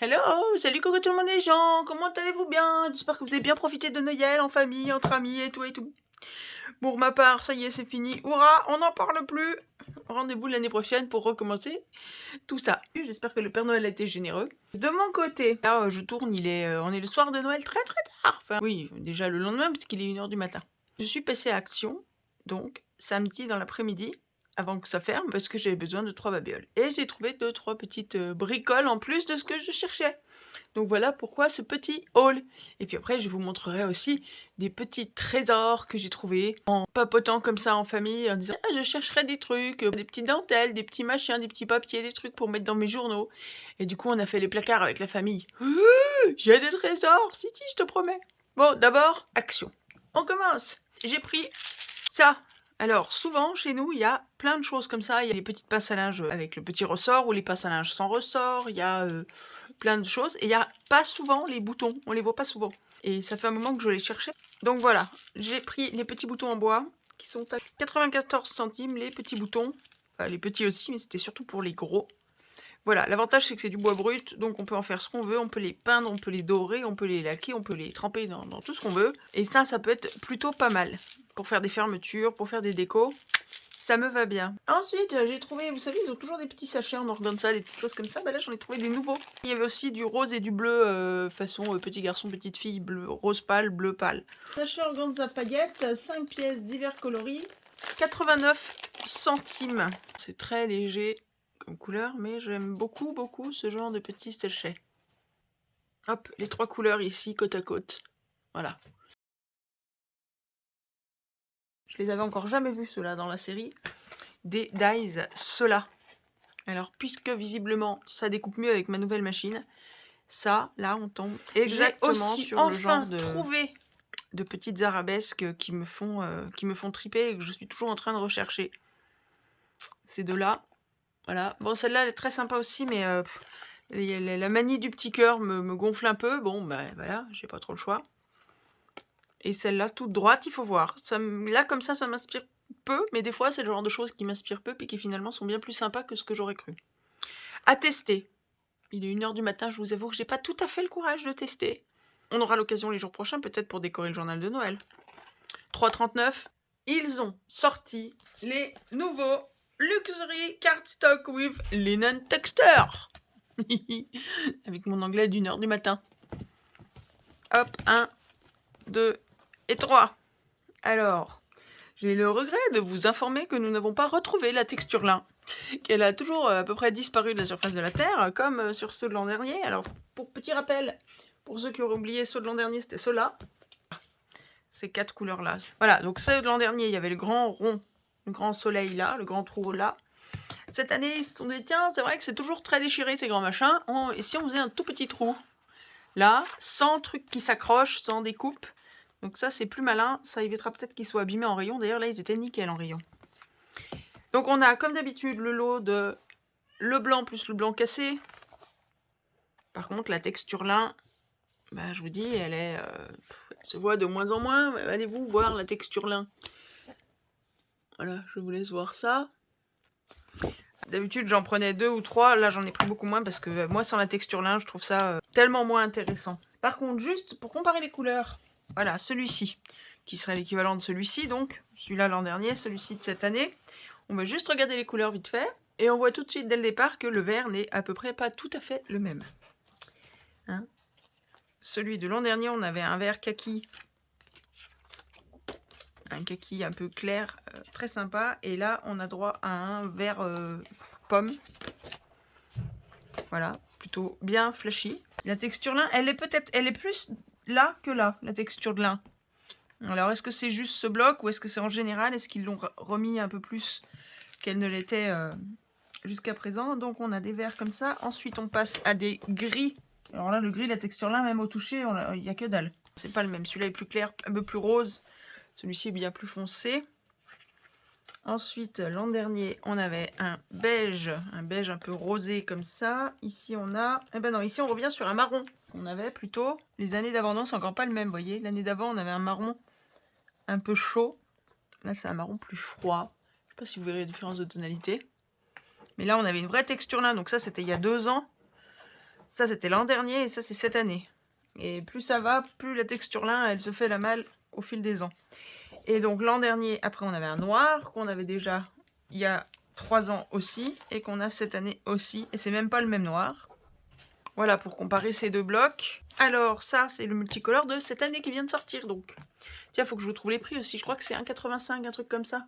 Hello, salut coucou tout le monde les gens, comment allez-vous bien? J'espère que vous avez bien profité de Noël en famille, entre amis et tout et tout. Pour ma part, ça y est, c'est fini. Hurrah, on n'en parle plus. Rendez-vous l'année prochaine pour recommencer tout ça. J'espère que le Père Noël a été généreux. De mon côté, là je tourne, on est le soir de Noël très tard. Enfin oui, déjà le lendemain parce qu'il est 1h du matin. Je suis passée à Action, donc samedi dans l'après-midi, avant que ça ferme, parce que j'avais besoin de 3 babioles. Et j'ai trouvé 2-3 petites bricoles en plus de ce que je cherchais. Donc voilà pourquoi ce petit haul. Et puis après, je vous montrerai aussi des petits trésors que j'ai trouvés en papotant comme ça en famille, en disant ah, je chercherai des trucs, des petites dentelles, des petits machins, des petits papiers, des trucs pour mettre dans mes journaux. Et du coup, on a fait les placards avec la famille. J'ai des trésors, si, je te promets. Bon, d'abord, action. On commence. J'ai pris ça. Alors, souvent, chez nous, il y a plein de choses comme ça. Il y a les petites pinces à linge avec le petit ressort ou les pinces à linge sans ressort. Il y a plein de choses. Et il n'y a pas souvent les boutons. On les voit pas souvent. Et ça fait un moment que je les cherchais. Donc voilà, j'ai pris les petits boutons en bois qui sont à 94 centimes, les petits boutons. Enfin, les petits aussi, mais c'était surtout pour les gros. Voilà, l'avantage c'est que c'est du bois brut, donc on peut en faire ce qu'on veut, on peut les peindre, on peut les dorer, on peut les laquer, on peut les tremper dans tout ce qu'on veut. Et ça peut être plutôt pas mal. Pour faire des fermetures, pour faire des décos, ça me va bien. Ensuite, j'ai trouvé, vous savez, ils ont toujours des petits sachets en organza, des petites choses comme ça. Bah là, j'en ai trouvé des nouveaux. Il y avait aussi du rose et du bleu, façon petit garçon, petite fille, bleu, rose pâle, bleu pâle. Sachet organza paillettes, 5 pièces divers coloris, 89 centimes. C'est très léger comme couleur, mais j'aime beaucoup ce genre de petits sachets. Hop, les 3 couleurs ici, côte à côte. Voilà. Je les avais encore jamais vus, ceux-là, dans la série. Des Dies, ceux-là. Alors, puisque visiblement, ça découpe mieux avec ma nouvelle machine, ça, là, on tombe exactement aussi sur le genre de petites arabesques qui me font triper et que je suis toujours en train de rechercher. Ces deux-là. Voilà. Bon, celle-là, elle est très sympa aussi, mais la manie du petit cœur me gonfle un peu. Bon, ben voilà, j'ai pas trop le choix. Et celle-là, toute droite, il faut voir. Là, comme ça m'inspire peu, mais des fois, c'est le genre de choses qui m'inspirent peu, puis qui finalement sont bien plus sympas que ce que j'aurais cru. À tester. Il est 1h du matin, je vous avoue que j'ai pas tout à fait le courage de tester. On aura l'occasion les jours prochains, peut-être pour décorer le journal de Noël. 3,39. Ils ont sorti les nouveaux Luxury Cardstock with Linen Texture. Avec mon anglais d'1h du matin. Hop, 1, 2 et 3. Alors, j'ai le regret de vous informer que nous n'avons pas retrouvé la texture lin. Qu'elle a toujours à peu près disparu de la surface de la Terre, comme sur ceux de l'an dernier. Alors, pour petit rappel, pour ceux qui auraient oublié ceux de l'an dernier, c'était ceux-là. Ces 4 couleurs-là. Voilà, donc ceux de l'an dernier, il y avait le grand rond, le grand soleil là, le grand trou là. Cette année, ils se sont dit, tiens, c'est vrai que c'est toujours très déchiré ces grands machins. Et si on faisait un tout petit trou là, sans truc qui s'accroche, sans découpe. Donc ça, c'est plus malin. Ça évitera peut-être qu'ils soient abîmés en rayon. D'ailleurs, là, ils étaient nickel en rayon. Donc on a, comme d'habitude, le lot de le blanc plus le blanc cassé. Par contre, la texture lin, bah, je vous dis, elle se voit de moins en moins. Allez-vous voir la texture lin. Voilà, je vous laisse voir ça. D'habitude, j'en prenais 2 ou 3. Là, j'en ai pris beaucoup moins parce que moi, sans la texture lin, je trouve ça tellement moins intéressant. Par contre, juste pour comparer les couleurs, voilà, celui-ci, qui serait l'équivalent de celui-ci, donc, celui-là l'an dernier, celui-ci de cette année. On va juste regarder les couleurs vite fait, et on voit tout de suite dès le départ que le vert n'est à peu près pas tout à fait le même. Hein, celui de l'an dernier, on avait un vert kaki. Un kaki un peu clair, très sympa. Et là, on a droit à un vert pomme. Voilà, plutôt bien flashy. La texture lin, elle est plus là que là, la texture de lin. Alors, est-ce que c'est juste ce bloc ou est-ce que c'est en général? Est-ce qu'ils l'ont remis un peu plus qu'elle ne l'était jusqu'à présent? Donc, on a des verts comme ça. Ensuite, on passe à des gris. Alors là, le gris, la texture lin, même au toucher, il n'y a que dalle. C'est pas le même. Celui-là est plus clair, un peu plus rose. Celui-ci est bien plus foncé. Ensuite, l'an dernier, on avait un beige un peu rosé comme ça. Ici, on a... Eh ben non, ici, on revient sur un marron qu'on avait plutôt. Les années d'avant, non, c'est encore pas le même, vous voyez. L'année d'avant, on avait un marron un peu chaud. Là, c'est un marron plus froid. Je sais pas si vous verrez la différence de tonalité. Mais là, on avait une vraie texture là. Donc ça, c'était il y a 2 ans. Ça, c'était l'an dernier et ça, c'est cette année. Et plus ça va, plus la texture lin, elle se fait la malle au fil des ans. Et donc l'an dernier, après, on avait un noir qu'on avait déjà il y a 3 ans aussi et qu'on a cette année aussi. Et c'est même pas le même noir. Voilà, pour comparer ces deux blocs. Alors, ça, c'est le multicolore de cette année qui vient de sortir, donc. Tiens, faut que je vous trouve les prix aussi. Je crois que c'est 1,85, un truc comme ça.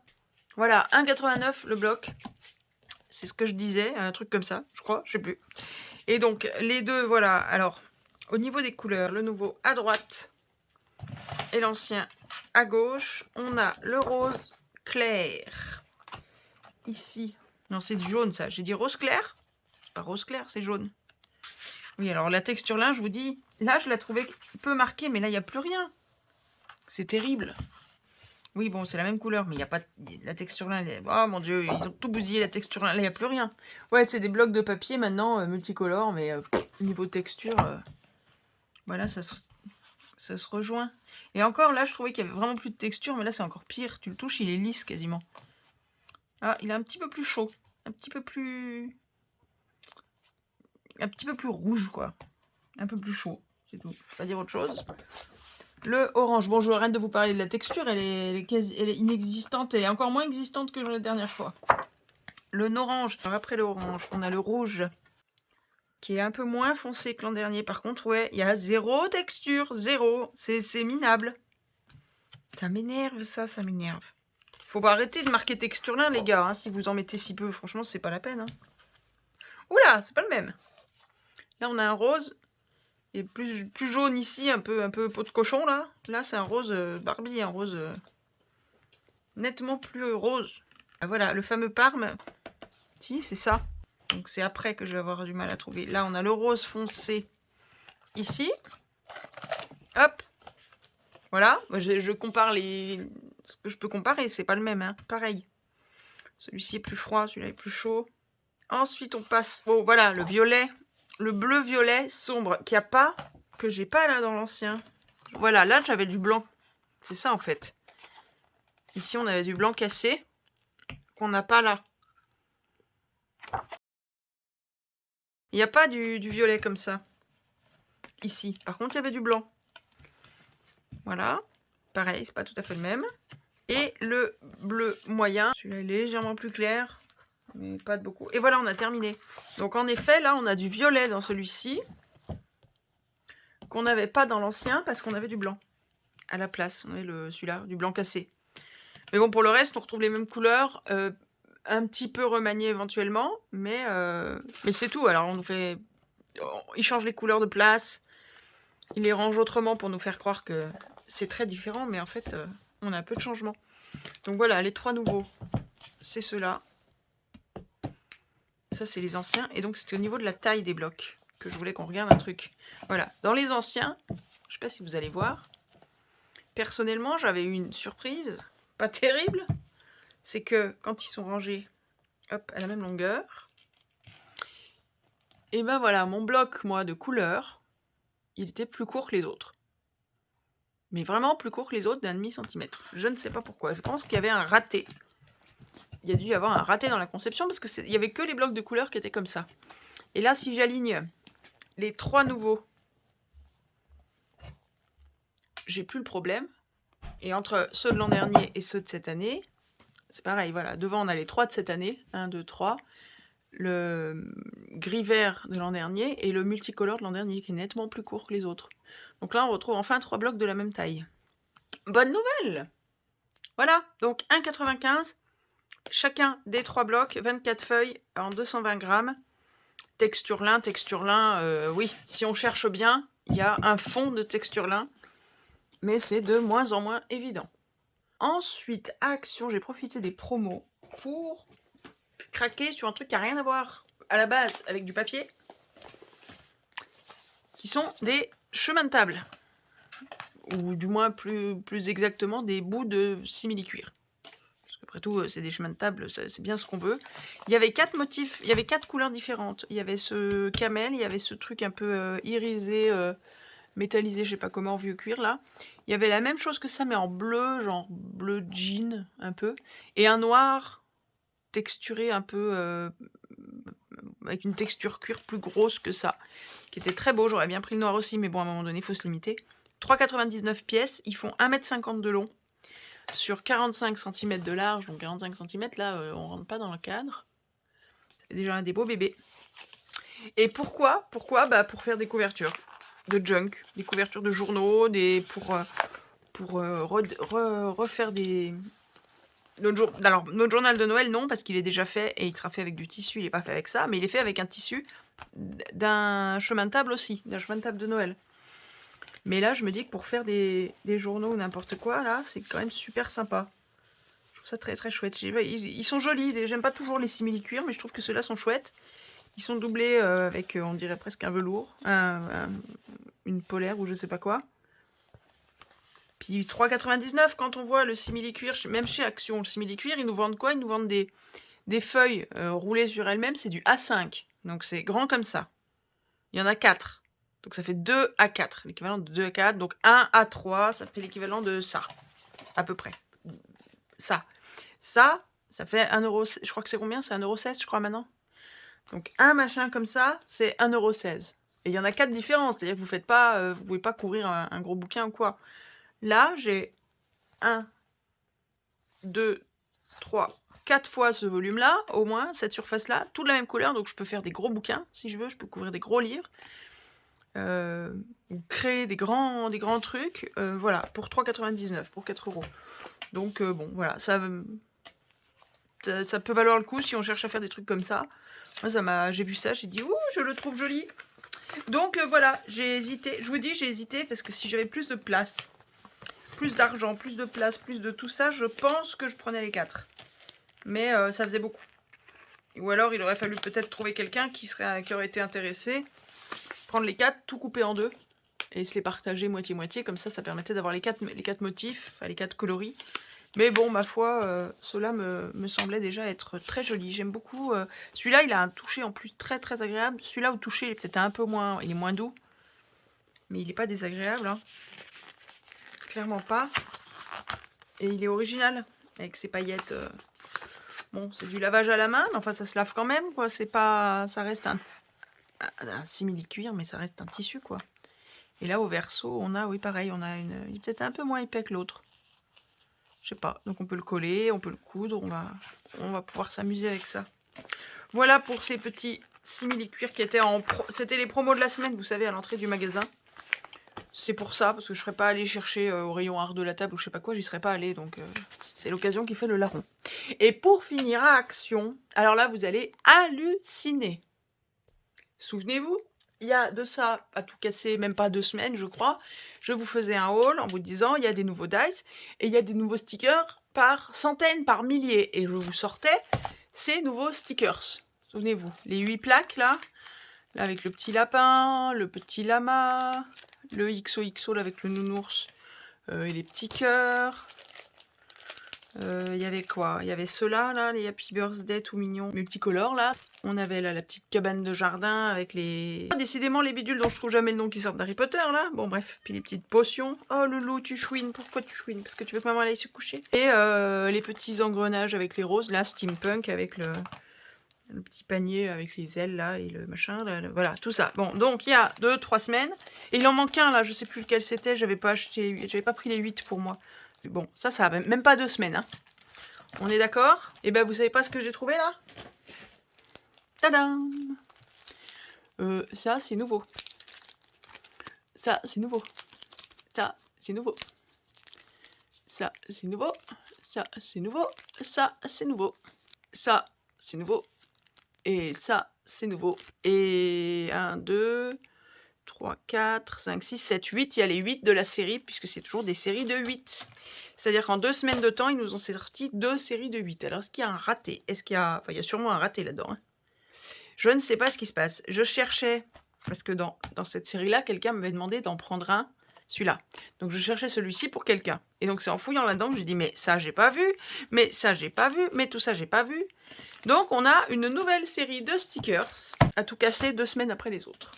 Voilà, 1,89 le bloc. C'est ce que je disais, un truc comme ça, je crois, je sais plus. Et donc, les deux, voilà. Alors, au niveau des couleurs, le nouveau à droite et l'ancien à gauche. On a le rose clair. Ici. Non, c'est du jaune, ça. J'ai dit rose clair. C'est pas rose clair, c'est jaune. Oui, alors la texture là, je vous dis, là, je la trouvais peu marquée, mais là, il n'y a plus rien. C'est terrible. Oui, bon, c'est la même couleur, mais il n'y a pas... La texture là, oh mon Dieu, ils ont tout bousillé, la texture là, il n'y a plus rien. Ouais, c'est des blocs de papier maintenant, multicolores, mais niveau texture, voilà, ça se rejoint. Et encore, là, je trouvais qu'il y avait vraiment plus de texture, mais là, c'est encore pire. Tu le touches, il est lisse quasiment. Ah, il est un petit peu plus chaud. Un petit peu plus rouge, quoi. Un peu plus chaud, c'est tout. Je vais pas dire autre chose. Le orange. Bon, je arrête de vous parler de la texture. Elle est inexistante. Elle est encore moins existante que la dernière fois. Le orange. Alors après le orange, on a le rouge qui est un peu moins foncé que l'an dernier. Par contre, ouais, il y a zéro texture. Zéro. C'est minable. Ça m'énerve, ça m'énerve. Faut pas arrêter de marquer texture là, les gars. Hein, si vous en mettez si peu, franchement, c'est pas la peine. Hein. Oula, c'est pas le même. Là, on a un rose. Et plus jaune ici, un peu peau de cochon, là. Là, c'est un rose Barbie, un rose nettement plus rose. Ah, voilà, le fameux Parme. Si, c'est ça. Donc, c'est après que je vais avoir du mal à trouver. Là, on a le rose foncé ici. Hop. Voilà. Moi, je compare ce que je peux comparer. C'est pas le même, hein. Pareil. Celui-ci est plus froid, celui-là est plus chaud. Ensuite, on passe au... Voilà, le violet. Le bleu-violet sombre qu'il n'y a pas, que j'ai pas là dans l'ancien. Voilà, là, j'avais du blanc. C'est ça, en fait. Ici, on avait du blanc cassé qu'on n'a pas là. Il n'y a pas du violet comme ça. Ici. Par contre, il y avait du blanc. Voilà. Pareil, c'est pas tout à fait le même. Et le bleu moyen. Celui-là est légèrement plus clair. Mais pas de beaucoup. Et voilà, on a terminé. Donc, en effet, là, on a du violet dans celui-ci. Qu'on n'avait pas dans l'ancien parce qu'on avait du blanc. À la place. On avait celui-là, du blanc cassé. Mais bon, pour le reste, on retrouve les mêmes couleurs. Un petit peu remaniées éventuellement. Mais c'est tout. Alors, il change les couleurs de place. Il les range autrement pour nous faire croire que c'est très différent. Mais en fait, on a peu de changements. Donc voilà, les 3 nouveaux, c'est ceux-là. Ça, c'est les anciens. Et donc, c'était au niveau de la taille des blocs que je voulais qu'on regarde un truc. Voilà. Dans les anciens, je ne sais pas si vous allez voir. Personnellement, j'avais eu une surprise. Pas terrible. C'est que quand ils sont rangés, hop, à la même longueur, et ben voilà, mon bloc, moi, de couleur, il était plus court que les autres. Mais vraiment plus court que les autres d'1,5 centimètre. Je ne sais pas pourquoi. Je pense qu'il y avait un raté. Il y a dû y avoir un raté dans la conception parce qu'il n'y avait que les blocs de couleur qui étaient comme ça. Et là, si j'aligne les 3 nouveaux, j'ai plus le problème. Et entre ceux de l'an dernier et ceux de cette année, c'est pareil, voilà. Devant, on a les 3 de cette année. 1, 2, 3. Le gris-vert de l'an dernier et le multicolore de l'an dernier, qui est nettement plus court que les autres. Donc là, on retrouve enfin 3 blocs de la même taille. Bonne nouvelle! Voilà, donc 1,95. Chacun des 3 blocs, 24 feuilles en 220 grammes. Texture lin, oui, si on cherche bien, il y a un fond de texture lin, mais c'est de moins en moins évident. Ensuite, à Action, j'ai profité des promos pour craquer sur un truc qui n'a rien à voir à la base avec du papier, qui sont des chemins de table, ou du moins plus exactement des bouts de simili-cuir. Après tout, c'est des chemins de table, c'est bien ce qu'on veut. Il y avait 4 motifs, il y avait 4 couleurs différentes. Il y avait ce camel, il y avait ce truc un peu irisé, métallisé, je sais pas comment, vieux cuir là. Il y avait la même chose que ça, mais en bleu, genre bleu jean, un peu. Et un noir texturé un peu avec une texture cuir plus grosse que ça, qui était très beau. J'aurais bien pris le noir aussi, mais bon, à un moment donné, il faut se limiter. 3,99 pièces, ils font 1,50 m de long, sur 45 cm de large, donc 45 cm, là, on rentre pas dans le cadre. C'est déjà un des beaux bébés. Et pourquoi? Bah, pour faire des couvertures de junk, des couvertures de journaux, pour refaire des... Alors, notre journal de Noël, non, parce qu'il est déjà fait, et il sera fait avec du tissu, il n'est pas fait avec ça, mais il est fait avec un tissu d'un chemin de table aussi, d'un chemin de table de Noël. Mais là, je me dis que pour faire des journaux ou n'importe quoi, là, c'est quand même super sympa. Je trouve ça très très chouette. Ils sont jolis, j'aime pas toujours les simili-cuir, mais je trouve que ceux-là sont chouettes. Ils sont doublés avec, on dirait presque un velours, une polaire ou je sais pas quoi. Puis 3,99 quand on voit le simili-cuir, même chez Action, le simili-cuir, ils nous vendent quoi? Ils nous vendent des feuilles roulées sur elles-mêmes, c'est du A5. Donc c'est grand comme ça. Il y en a 4. Donc ça fait 2 A4, l'équivalent de 2 A4. Donc 1 A3, ça fait l'équivalent de ça, à peu près. Ça fait 1€, je crois que c'est combien? C'est 1,16€, je crois, maintenant. Donc un machin comme ça, c'est 1,16€. Et il y en a 4 différents, c'est-à-dire que vous pouvez pas courir un gros bouquin ou quoi. Là, j'ai 1, 2, 3, 4 fois ce volume-là, au moins, cette surface-là, toute la même couleur, donc je peux faire des gros bouquins, si je veux, je peux couvrir des gros livres, ou créer des grands trucs, voilà, pour 3,99, pour 4€. Donc bon, voilà, ça peut valoir le coup si on cherche à faire des trucs comme ça. Moi, j'ai vu ça, j'ai dit, ouh, je le trouve joli. Donc voilà, j'ai hésité, je vous dis, j'ai hésité, parce que si j'avais plus de place, plus d'argent, plus de place, plus de tout ça, je pense que je prenais les 4. Mais ça faisait beaucoup. Ou alors il aurait fallu peut-être trouver quelqu'un qui aurait été intéressé, prendre les 4, tout couper en 2, et se les partager moitié-moitié, comme ça permettait d'avoir les 4 motifs, enfin les 4 coloris. Mais bon, ma foi, ceux-là me semblaient déjà être très jolis. J'aime beaucoup. Celui-là, il a un toucher en plus très très agréable. Celui-là, au toucher, il est peut-être un peu moins... Il est moins doux. Mais il n'est pas désagréable. Hein. Clairement pas. Et il est original. Avec ses paillettes. Bon, c'est du lavage à la main. Mais enfin, ça se lave quand même, quoi. C'est pas... Ça reste un simili-cuir, mais ça reste un tissu, quoi. Et là, au verso, on a... Oui, pareil, on a une... Il est peut-être un peu moins épais que l'autre. Je sais pas, donc on peut le coller, on peut le coudre, on va pouvoir s'amuser avec ça. Voilà pour ces petits simili-cuir qui étaient en c'était les promos de la semaine, vous savez, à l'entrée du magasin. C'est pour ça, parce que je ne serais pas allée chercher au rayon art de la table ou je sais pas quoi, j'y serais pas allée, donc c'est l'occasion qui fait le larron. Et pour finir à Action, alors là vous allez halluciner. Souvenez-vous, il y a de ça, à tout casser, même pas 2 semaines, je crois, je vous faisais un haul en vous disant, il y a des nouveaux dice, et il y a des nouveaux stickers par centaines, par milliers, et je vous sortais ces nouveaux stickers. Souvenez-vous, les 8 plaques, là avec le petit lapin, le petit lama, le XOXO, là, avec le nounours, et les petits cœurs. Il y avait quoi? Il y avait ceux-là, là, les Happy Birthday tout mignons, multicolores, là. On avait là la petite cabane de jardin avec les... décidément les bidules dont je trouve jamais le nom qui sortent d'Harry Potter, là. Bon, bref. Puis les petites potions. Oh, loulou, tu chouines. Pourquoi tu chouines? Parce que tu veux que maman aille se coucher. Et les petits engrenages avec les roses, là, steampunk, avec le petit panier avec les ailes, là, et le machin, là, voilà, tout ça. Bon, donc, il y a 2-3 semaines. Et il en manque un, là, je sais plus lequel c'était. J'avais pas pris les 8 pour moi. Bon, ça a même pas 2 semaines, hein. On est d'accord? Et ben, vous savez pas ce que j'ai trouvé, là? Tadam! Ça, c'est nouveau. Ça, c'est nouveau. Ça, c'est nouveau. Ça, c'est nouveau. Ça, c'est nouveau. Ça, c'est nouveau. Ça, c'est nouveau. Et ça, c'est nouveau. Et 1, 2, 3, 4, 5, 6, 7, 8. Il y a les 8 de la série, puisque c'est toujours des séries de 8. C'est-à-dire qu'en 2 semaines de temps, ils nous ont sorti 2 séries de 8. Alors, est-ce qu'il y a un raté? Est-ce qu'il y a... Enfin, il y a sûrement un raté là-dedans. Hein. Je ne sais pas ce qui se passe. Je cherchais, parce que dans cette série-là, quelqu'un m'avait demandé d'en prendre un, celui-là. Donc, je cherchais celui-ci pour quelqu'un. Et donc, c'est en fouillant là-dedans que j'ai dit, mais ça, j'ai pas vu. Mais ça, j'ai pas vu. Mais tout ça, j'ai pas vu. Donc, on a une nouvelle série de stickers à tout casser 2 semaines après les autres.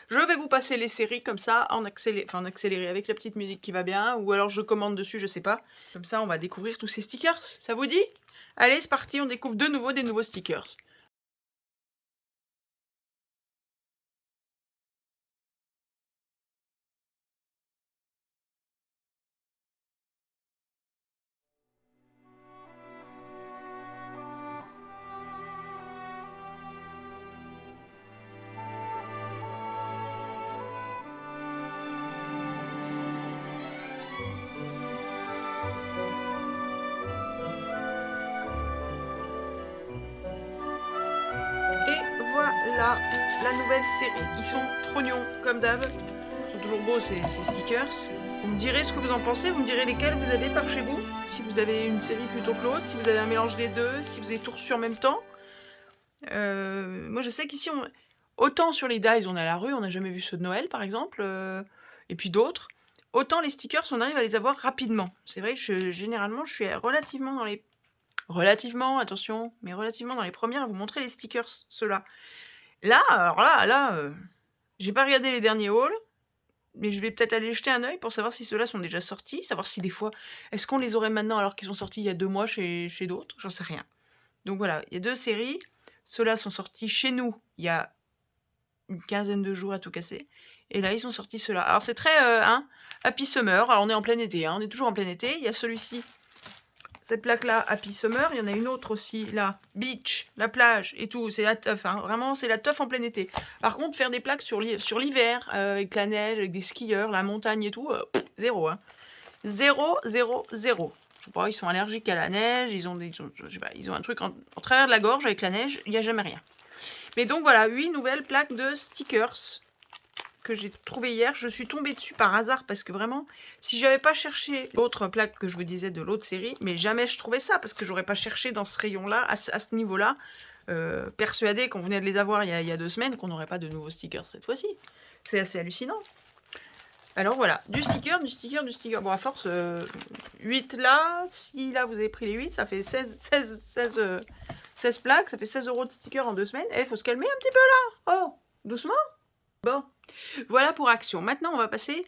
Je vais vous passer les séries comme ça, en accéléré, avec la petite musique qui va bien, ou alors je commande dessus, je sais pas. Comme ça, on va découvrir tous ces stickers. Ça vous dit? Allez, c'est parti, on découvre de nouveau des nouveaux stickers. la nouvelle série. Ils sont trognons, comme d'hab. Ils sont toujours beaux, ces stickers. Vous me direz ce que vous en pensez, vous me direz lesquels vous avez par chez vous. Si vous avez une série plutôt que l'autre, si vous avez un mélange des deux, si vous avez tout reçu en même temps. Moi, je sais qu'ici, autant sur les dies, on est à la rue, on n'a jamais vu ceux de Noël, par exemple, et puis d'autres. Autant les stickers, on arrive à les avoir rapidement. C'est vrai que généralement, je suis relativement dans les... Relativement, attention, mais relativement dans les premières à vous montrer les stickers, ceux-là. Là, alors là, j'ai pas regardé les derniers hauls, mais je vais peut-être aller jeter un œil pour savoir si ceux-là sont déjà sortis, savoir si des fois, est-ce qu'on les aurait maintenant alors qu'ils sont sortis il y a 2 mois chez d'autres, j'en sais rien. Donc voilà, il y a 2 séries. Ceux-là sont sortis chez nous il y a une quinzaine de jours à tout casser. Et là, ils sont sortis ceux-là. Alors c'est très Happy Summer. Alors on est en plein été, on est toujours en plein été. Il y a celui-ci, cette plaque-là, Happy Summer. Il y en a une autre aussi, là, Beach, la plage et tout. C'est la teuf, vraiment, c'est la teuf en plein été. Par contre, faire des plaques sur l'hiver, avec la neige, avec des skieurs, la montagne et tout, zéro. Zéro, zéro, zéro. Je sais pas, ils sont allergiques à la neige, ils ont un truc en travers de la gorge avec la neige, il n'y a jamais rien. Mais donc voilà, 8 nouvelles plaques de stickers que j'ai trouvées hier. Je suis tombée dessus par hasard parce que vraiment, si j'avais pas cherché l'autre plaque que je vous disais de l'autre série, mais jamais je trouvais ça parce que j'aurais pas cherché dans ce rayon-là, à ce niveau-là, persuadée qu'on venait de les avoir il y a 2 semaines, qu'on n'aurait pas de nouveaux stickers cette fois-ci. C'est assez hallucinant. Alors voilà, du sticker. Bon, à force, 8 là, si là vous avez pris les 8, ça fait 16 plaques, ça fait 16 € de sticker en 2 semaines. Eh, faut se calmer un petit peu là. Oh, doucement. Bon, voilà pour Action. Maintenant, on va passer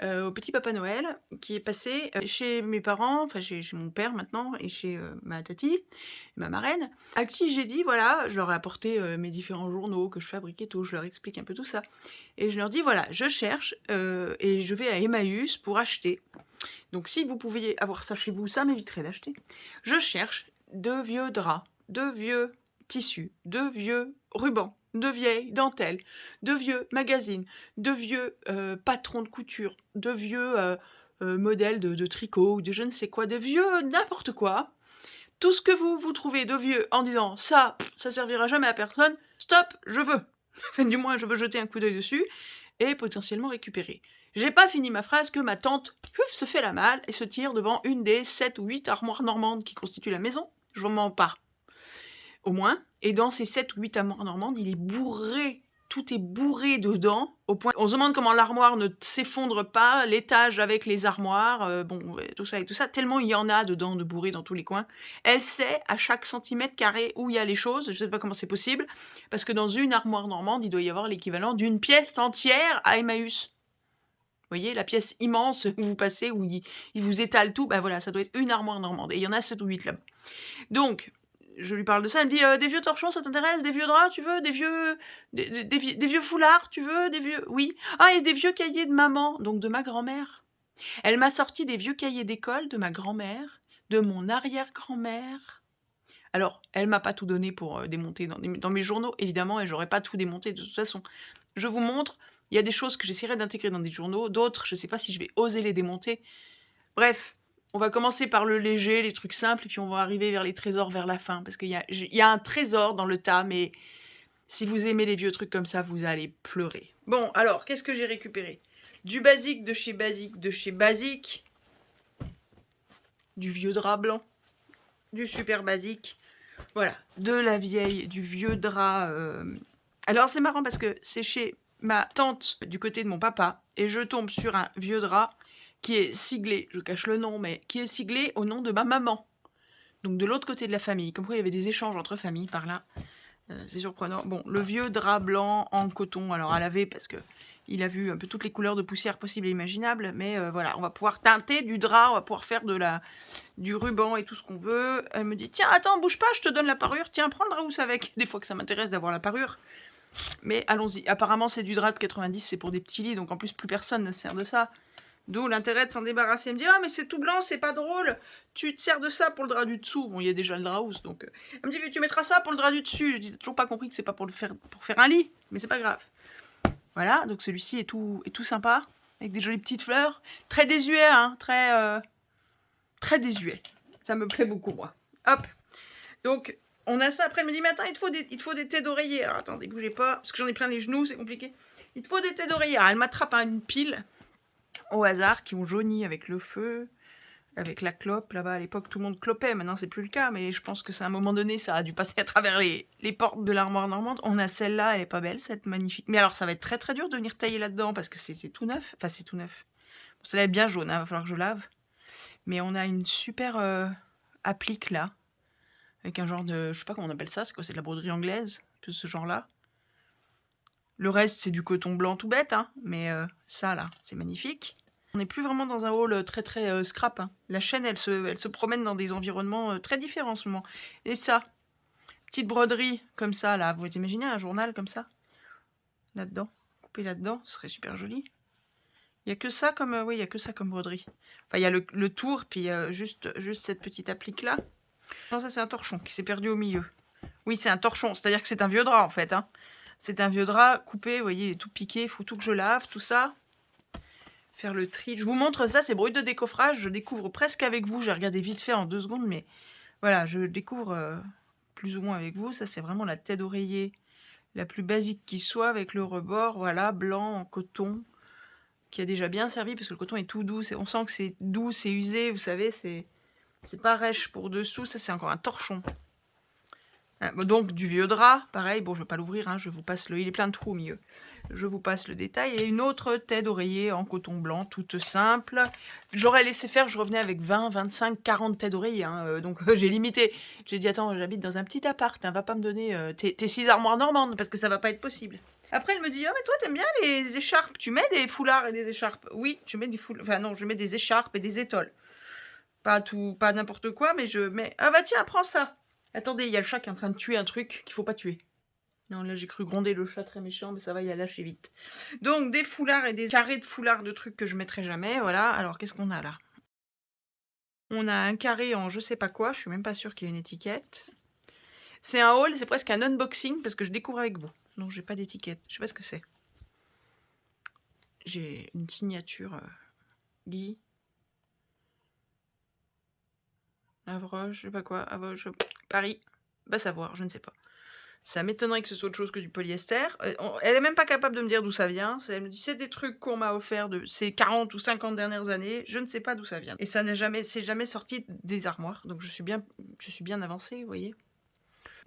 au petit Papa Noël qui est passé chez mes parents, enfin chez mon père maintenant, et chez ma tati, ma marraine, à qui j'ai dit, voilà, je leur ai apporté mes différents journaux que je fabriquais, tout, je leur explique un peu tout ça. Et je leur dis, voilà, je cherche et je vais à Emmaüs pour acheter. Donc si vous pouviez avoir ça chez vous, ça m'éviterait d'acheter. Je cherche de vieux draps, de vieux tissus, de vieux rubans, de vieilles dentelles, de vieux magazines, de vieux patrons de couture, de vieux modèles de tricot ou de je ne sais quoi, de vieux n'importe quoi. Tout ce que vous trouvez de vieux en disant ça servira jamais à personne, stop, je veux. Enfin, du moins, je veux jeter un coup d'œil dessus et potentiellement récupérer. J'ai pas fini ma phrase que ma tante se fait la malle et se tire devant une des 7 ou 8 armoires normandes qui constituent la maison. Je vous mens pas. Au moins. Et dans ces 7 ou 8 armoires normandes, il est bourré. Tout est bourré dedans, au point... On se demande comment l'armoire ne s'effondre pas, l'étage avec les armoires, tout ça et tout ça, tellement il y en a dedans de bourré dans tous les coins. Elle sait à chaque centimètre carré où il y a les choses, je sais pas comment c'est possible, parce que dans une armoire normande, il doit y avoir l'équivalent d'une pièce entière à Emmaüs. Vous voyez, la pièce immense où vous passez, où il vous étale tout, ben voilà, ça doit être une armoire normande, et il y en a 7 ou 8 là-bas. Donc... je lui parle de ça, elle me dit des vieux torchons, ça t'intéresse? Des vieux draps, tu veux? Des vieux foulards, tu veux? Des vieux... Oui. Ah, et des vieux cahiers de maman, donc de ma grand-mère. Elle m'a sorti des vieux cahiers d'école de ma grand-mère, de mon arrière-grand-mère. Alors, elle m'a pas tout donné pour démonter dans mes journaux, évidemment, et j'aurais pas tout démonté de toute façon. Je vous montre, il y a des choses que j'essaierai d'intégrer dans des journaux, d'autres, je sais pas si je vais oser les démonter. Bref... on va commencer par le léger, les trucs simples, et puis on va arriver vers les trésors vers la fin. Parce qu'il y a un trésor dans le tas, mais si vous aimez les vieux trucs comme ça, vous allez pleurer. Bon, alors, qu'est-ce que j'ai récupéré? Du basique de chez Basique de chez Basique. Du vieux drap blanc. Du super basique. Voilà, du vieux drap. Alors, c'est marrant parce que c'est chez ma tante du côté de mon papa, et je tombe sur un vieux drap qui est siglé, je cache le nom, mais qui est siglé au nom de ma maman. Donc de l'autre côté de la famille. Comme quoi il y avait des échanges entre familles par là. C'est surprenant. Bon, le vieux drap blanc en coton, alors à laver parce que il a vu un peu toutes les couleurs de poussière possibles et imaginables. Mais voilà, on va pouvoir teinter du drap, on va pouvoir faire du ruban et tout ce qu'on veut. Elle me dit, tiens, attends, bouge pas, je te donne la parure. Tiens, prends le drap housse avec. Des fois que ça m'intéresse d'avoir la parure. Mais allons-y. Apparemment, c'est du drap de 90, c'est pour des petits lits. Donc en plus, plus personne ne se sert de ça. D'où l'intérêt de s'en débarrasser. Elle me dit, ah mais c'est tout blanc, c'est pas drôle. Tu te sers de ça pour le drap du dessous. Bon, il y a déjà le drap housse, donc... Elle me dit, mais tu mettras ça pour le drap du dessus. Je dis, t'as toujours pas compris que c'est pas pour faire un lit. Mais c'est pas grave. Voilà, donc celui-ci est tout sympa. Avec des jolies petites fleurs. Très désuet, hein. Très désuet. Ça me plaît beaucoup, moi. Hop. Donc, On a ça. Après, elle me dit, mais attends, il te faut des têtes d'oreiller. Alors, attendez, bougez pas, parce que j'en ai plein les genoux, c'est compliqué. Il te faut des têtes d'oreiller. Alors, elle m'attrape une pile au hasard qui ont jauni avec le feu, avec la clope. Là-bas, à l'époque, tout le monde clopait. Maintenant, c'est plus le cas, mais je pense que c'est à un moment donné, ça a dû passer à travers les portes de l'armoire normande. On a celle-là, elle est pas belle, cette magnifique. Mais alors, ça va être très très dur de venir tailler là-dedans parce que c'est tout neuf. Enfin, c'est tout neuf. Bon, celle-là est bien jaune, il va falloir que je lave. Mais on a une super applique là, avec un genre de. Je sais pas comment on appelle ça, c'est quoi? C'est de la broderie anglaise, de ce genre-là. Le reste, c'est du coton blanc tout bête, hein, mais ça là, c'est magnifique. On n'est plus vraiment dans un hall très très scrap. Hein. La chaîne, elle se promène dans des environnements très différents en ce moment. Et ça, petite broderie comme ça là, vous imaginez un journal comme ça? Là-dedans, coupé là-dedans, ce serait super joli. Il y a que ça comme oui, il y a que ça comme broderie. Enfin, il y a le tour, puis juste cette petite applique là. Non, ça c'est un torchon qui s'est perdu au milieu. Oui, c'est un torchon, c'est-à-dire que c'est un vieux drap en fait. Hein. C'est un vieux drap coupé, vous voyez, il est tout piqué, il faut tout que je lave, tout ça. Faire le tri. Je vous montre ça, c'est bruit de décoffrage. Je découvre presque avec vous. J'ai regardé vite fait en 2 secondes, mais voilà, je découvre plus ou moins avec vous. Ça, c'est vraiment la tête d'oreiller la plus basique qui soit, avec le rebord, voilà, blanc en coton, qui a déjà bien servi parce que le coton est tout doux. On sent que c'est doux, c'est usé, vous savez, c'est pas rêche pour dessous. Ça, c'est encore un torchon. Donc du vieux drap, pareil, bon je ne vais pas l'ouvrir, hein, je vous passe il est plein de trous au milieu. Je vous passe le détail. Et une autre tête d'oreiller en coton blanc, toute simple. J'aurais laissé faire, je revenais avec 20, 25, 40 têtes d'oreiller. Hein, donc j'ai limité. J'ai dit, attends, j'habite dans un petit appart, hein, va pas me donner tes 6 armoires normandes, parce que ça va pas être possible. Après elle me dit, oh mais toi t'aimes bien les écharpes, tu mets des foulards et des écharpes. Oui, je mets des foulards, enfin non, je mets des écharpes et des étoiles. Pas n'importe quoi, mais je mets... Ah bah tiens, prends ça. Attendez, il y a le chat qui est en train de tuer un truc qu'il faut pas tuer. Non, là j'ai cru gronder le chat très méchant, mais ça va, il a lâché vite. Donc des foulards et des carrés de foulards de trucs que je mettrai jamais, voilà. Alors qu'est-ce qu'on a là? On a un carré en je sais pas quoi, je suis même pas sûre qu'il y ait une étiquette. C'est un haul, c'est presque un unboxing parce que je découvre avec vous. Non, j'ai pas d'étiquette, je sais pas ce que c'est. J'ai une signature Guy. Avroche, je sais pas quoi, Avroche, Paris. Va savoir, je ne sais pas. Ça m'étonnerait que ce soit autre chose que du polyester. Elle est même pas capable de me dire d'où ça vient. Elle me dit c'est des trucs qu'on m'a offert de ces 40 ou 50 dernières années. Je ne sais pas d'où ça vient. Et ça n'est jamais, c'est jamais sorti des armoires. Donc je suis bien avancée, vous voyez.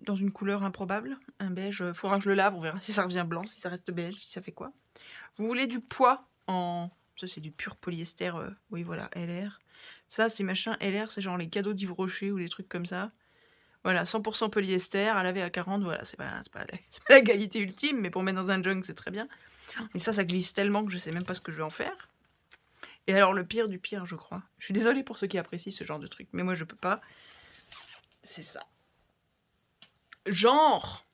Dans une couleur improbable, un beige. Faudra que je le lave, on verra si ça revient blanc, si ça reste beige, si ça fait quoi. Vous voulez du poids en... Ça c'est du pur polyester, oui voilà, LR. Ça c'est machin LR, c'est genre les cadeaux d'Yves Rocher ou des trucs comme ça. Voilà, 100% polyester, à laver à 40, voilà, c'est pas la qualité ultime, mais pour mettre dans un junk, c'est très bien. Mais ça glisse tellement que je sais même pas ce que je vais en faire. Et alors, le pire du pire, je crois. Je suis désolée pour ceux qui apprécient ce genre de truc, mais moi, je peux pas. C'est ça. Genre,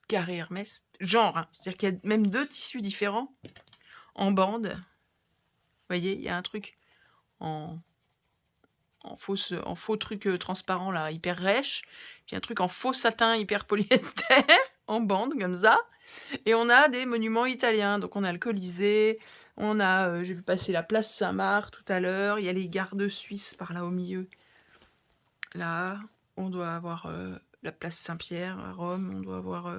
carré Hermès, genre, hein, c'est-à-dire qu'il y a même 2 tissus différents en bande. Vous voyez, il y a un truc en faux truc transparent, là, hyper rêche. Puis un truc en faux satin hyper polyester, en bande, comme ça. Et on a des monuments italiens. Donc on a le Colisée, on a, j'ai vu passer la place Saint-Marc tout à l'heure. Il y a les gardes suisses par là au milieu. Là, on doit avoir la place Saint-Pierre à Rome. On doit avoir,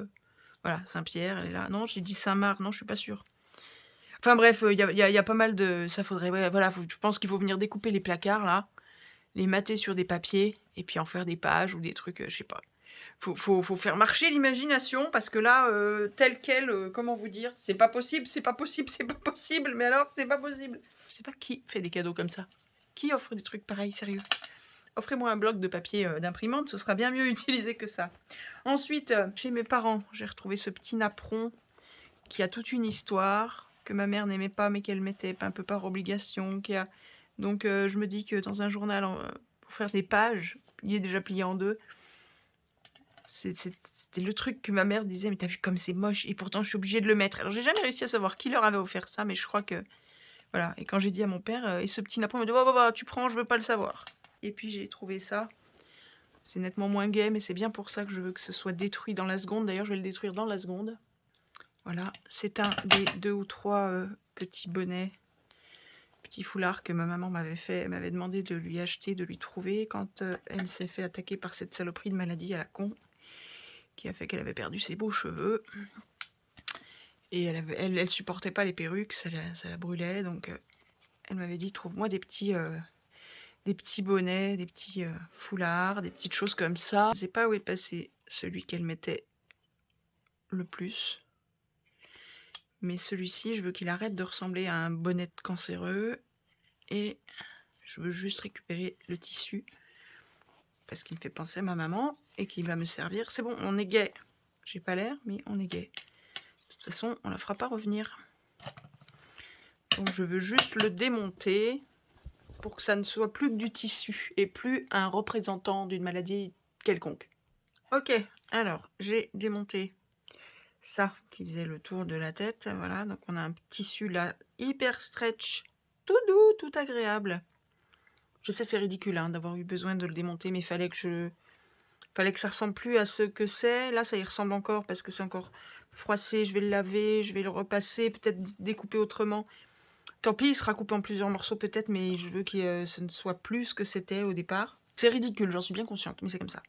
voilà, Saint-Pierre, elle est là. Non, j'ai dit Saint-Marc, non, je suis pas sûre. Enfin bref, il y a pas mal de... Ça faudrait... Ouais, voilà, je pense qu'il faut venir découper les placards, là. Les mater sur des papiers et puis en faire des pages ou des trucs, je sais pas. Faut faire marcher l'imagination parce que là, tel quel, comment vous dire, c'est pas possible, c'est pas possible, c'est pas possible, mais alors c'est pas possible. Je sais pas qui fait des cadeaux comme ça. Qui offre des trucs pareils, sérieux? Offrez-moi un bloc de papier d'imprimante, ce sera bien mieux utilisé que ça. Ensuite, chez mes parents, j'ai retrouvé ce petit napperon qui a toute une histoire, que ma mère n'aimait pas mais qu'elle mettait un peu par obligation, qui a... Donc je me dis que dans un journal, pour faire des pages, il est déjà plié en 2. C'était le truc que ma mère disait, mais t'as vu comme c'est moche, et pourtant je suis obligée de le mettre. Alors j'ai jamais réussi à savoir qui leur avait offert ça, mais je crois que... Voilà, et quand j'ai dit à mon père, et ce petit napperon, il m'a dit, bah, tu prends, je veux pas le savoir. Et puis j'ai trouvé ça. C'est nettement moins gai, mais c'est bien pour ça que je veux que ce soit détruit dans la seconde. D'ailleurs, je vais le détruire dans la seconde. Voilà, c'est un des 2 ou 3 petits bonnets, petits foulards que ma maman m'avait demandé de lui acheter, de lui trouver quand elle s'est fait attaquer par cette saloperie de maladie à la con. qui a fait qu'elle avait perdu ses beaux cheveux. Et elle supportait pas les perruques, ça la brûlait, donc elle m'avait dit trouve-moi des petits bonnets, des petits foulards, des petites choses comme ça. Je sais pas où est passé celui qu'elle mettait le plus. Mais celui-ci, je veux qu'il arrête de ressembler à un bonnet de cancéreux. Et je veux juste récupérer le tissu. Parce qu'il me fait penser à ma maman et qu'il va me servir. C'est bon, on est gai. J'ai pas l'air, mais on est gai. De toute façon, on la fera pas revenir. Donc je veux juste le démonter pour que ça ne soit plus que du tissu et plus un représentant d'une maladie quelconque. Ok, alors j'ai démonté ça qui faisait le tour de la tête. Voilà, donc on a un tissu là hyper stretch, tout doux, tout agréable. Je sais, c'est ridicule hein, d'avoir eu besoin de le démonter, mais fallait que ça ressemble plus à ce que c'est. Là, ça y ressemble encore parce que c'est encore froissé. Je vais le laver, je vais le repasser, peut-être découper autrement. Tant pis, il sera coupé en plusieurs morceaux peut-être, mais je veux que ce ne soit plus ce que c'était au départ. C'est ridicule, j'en suis bien consciente, mais c'est comme ça.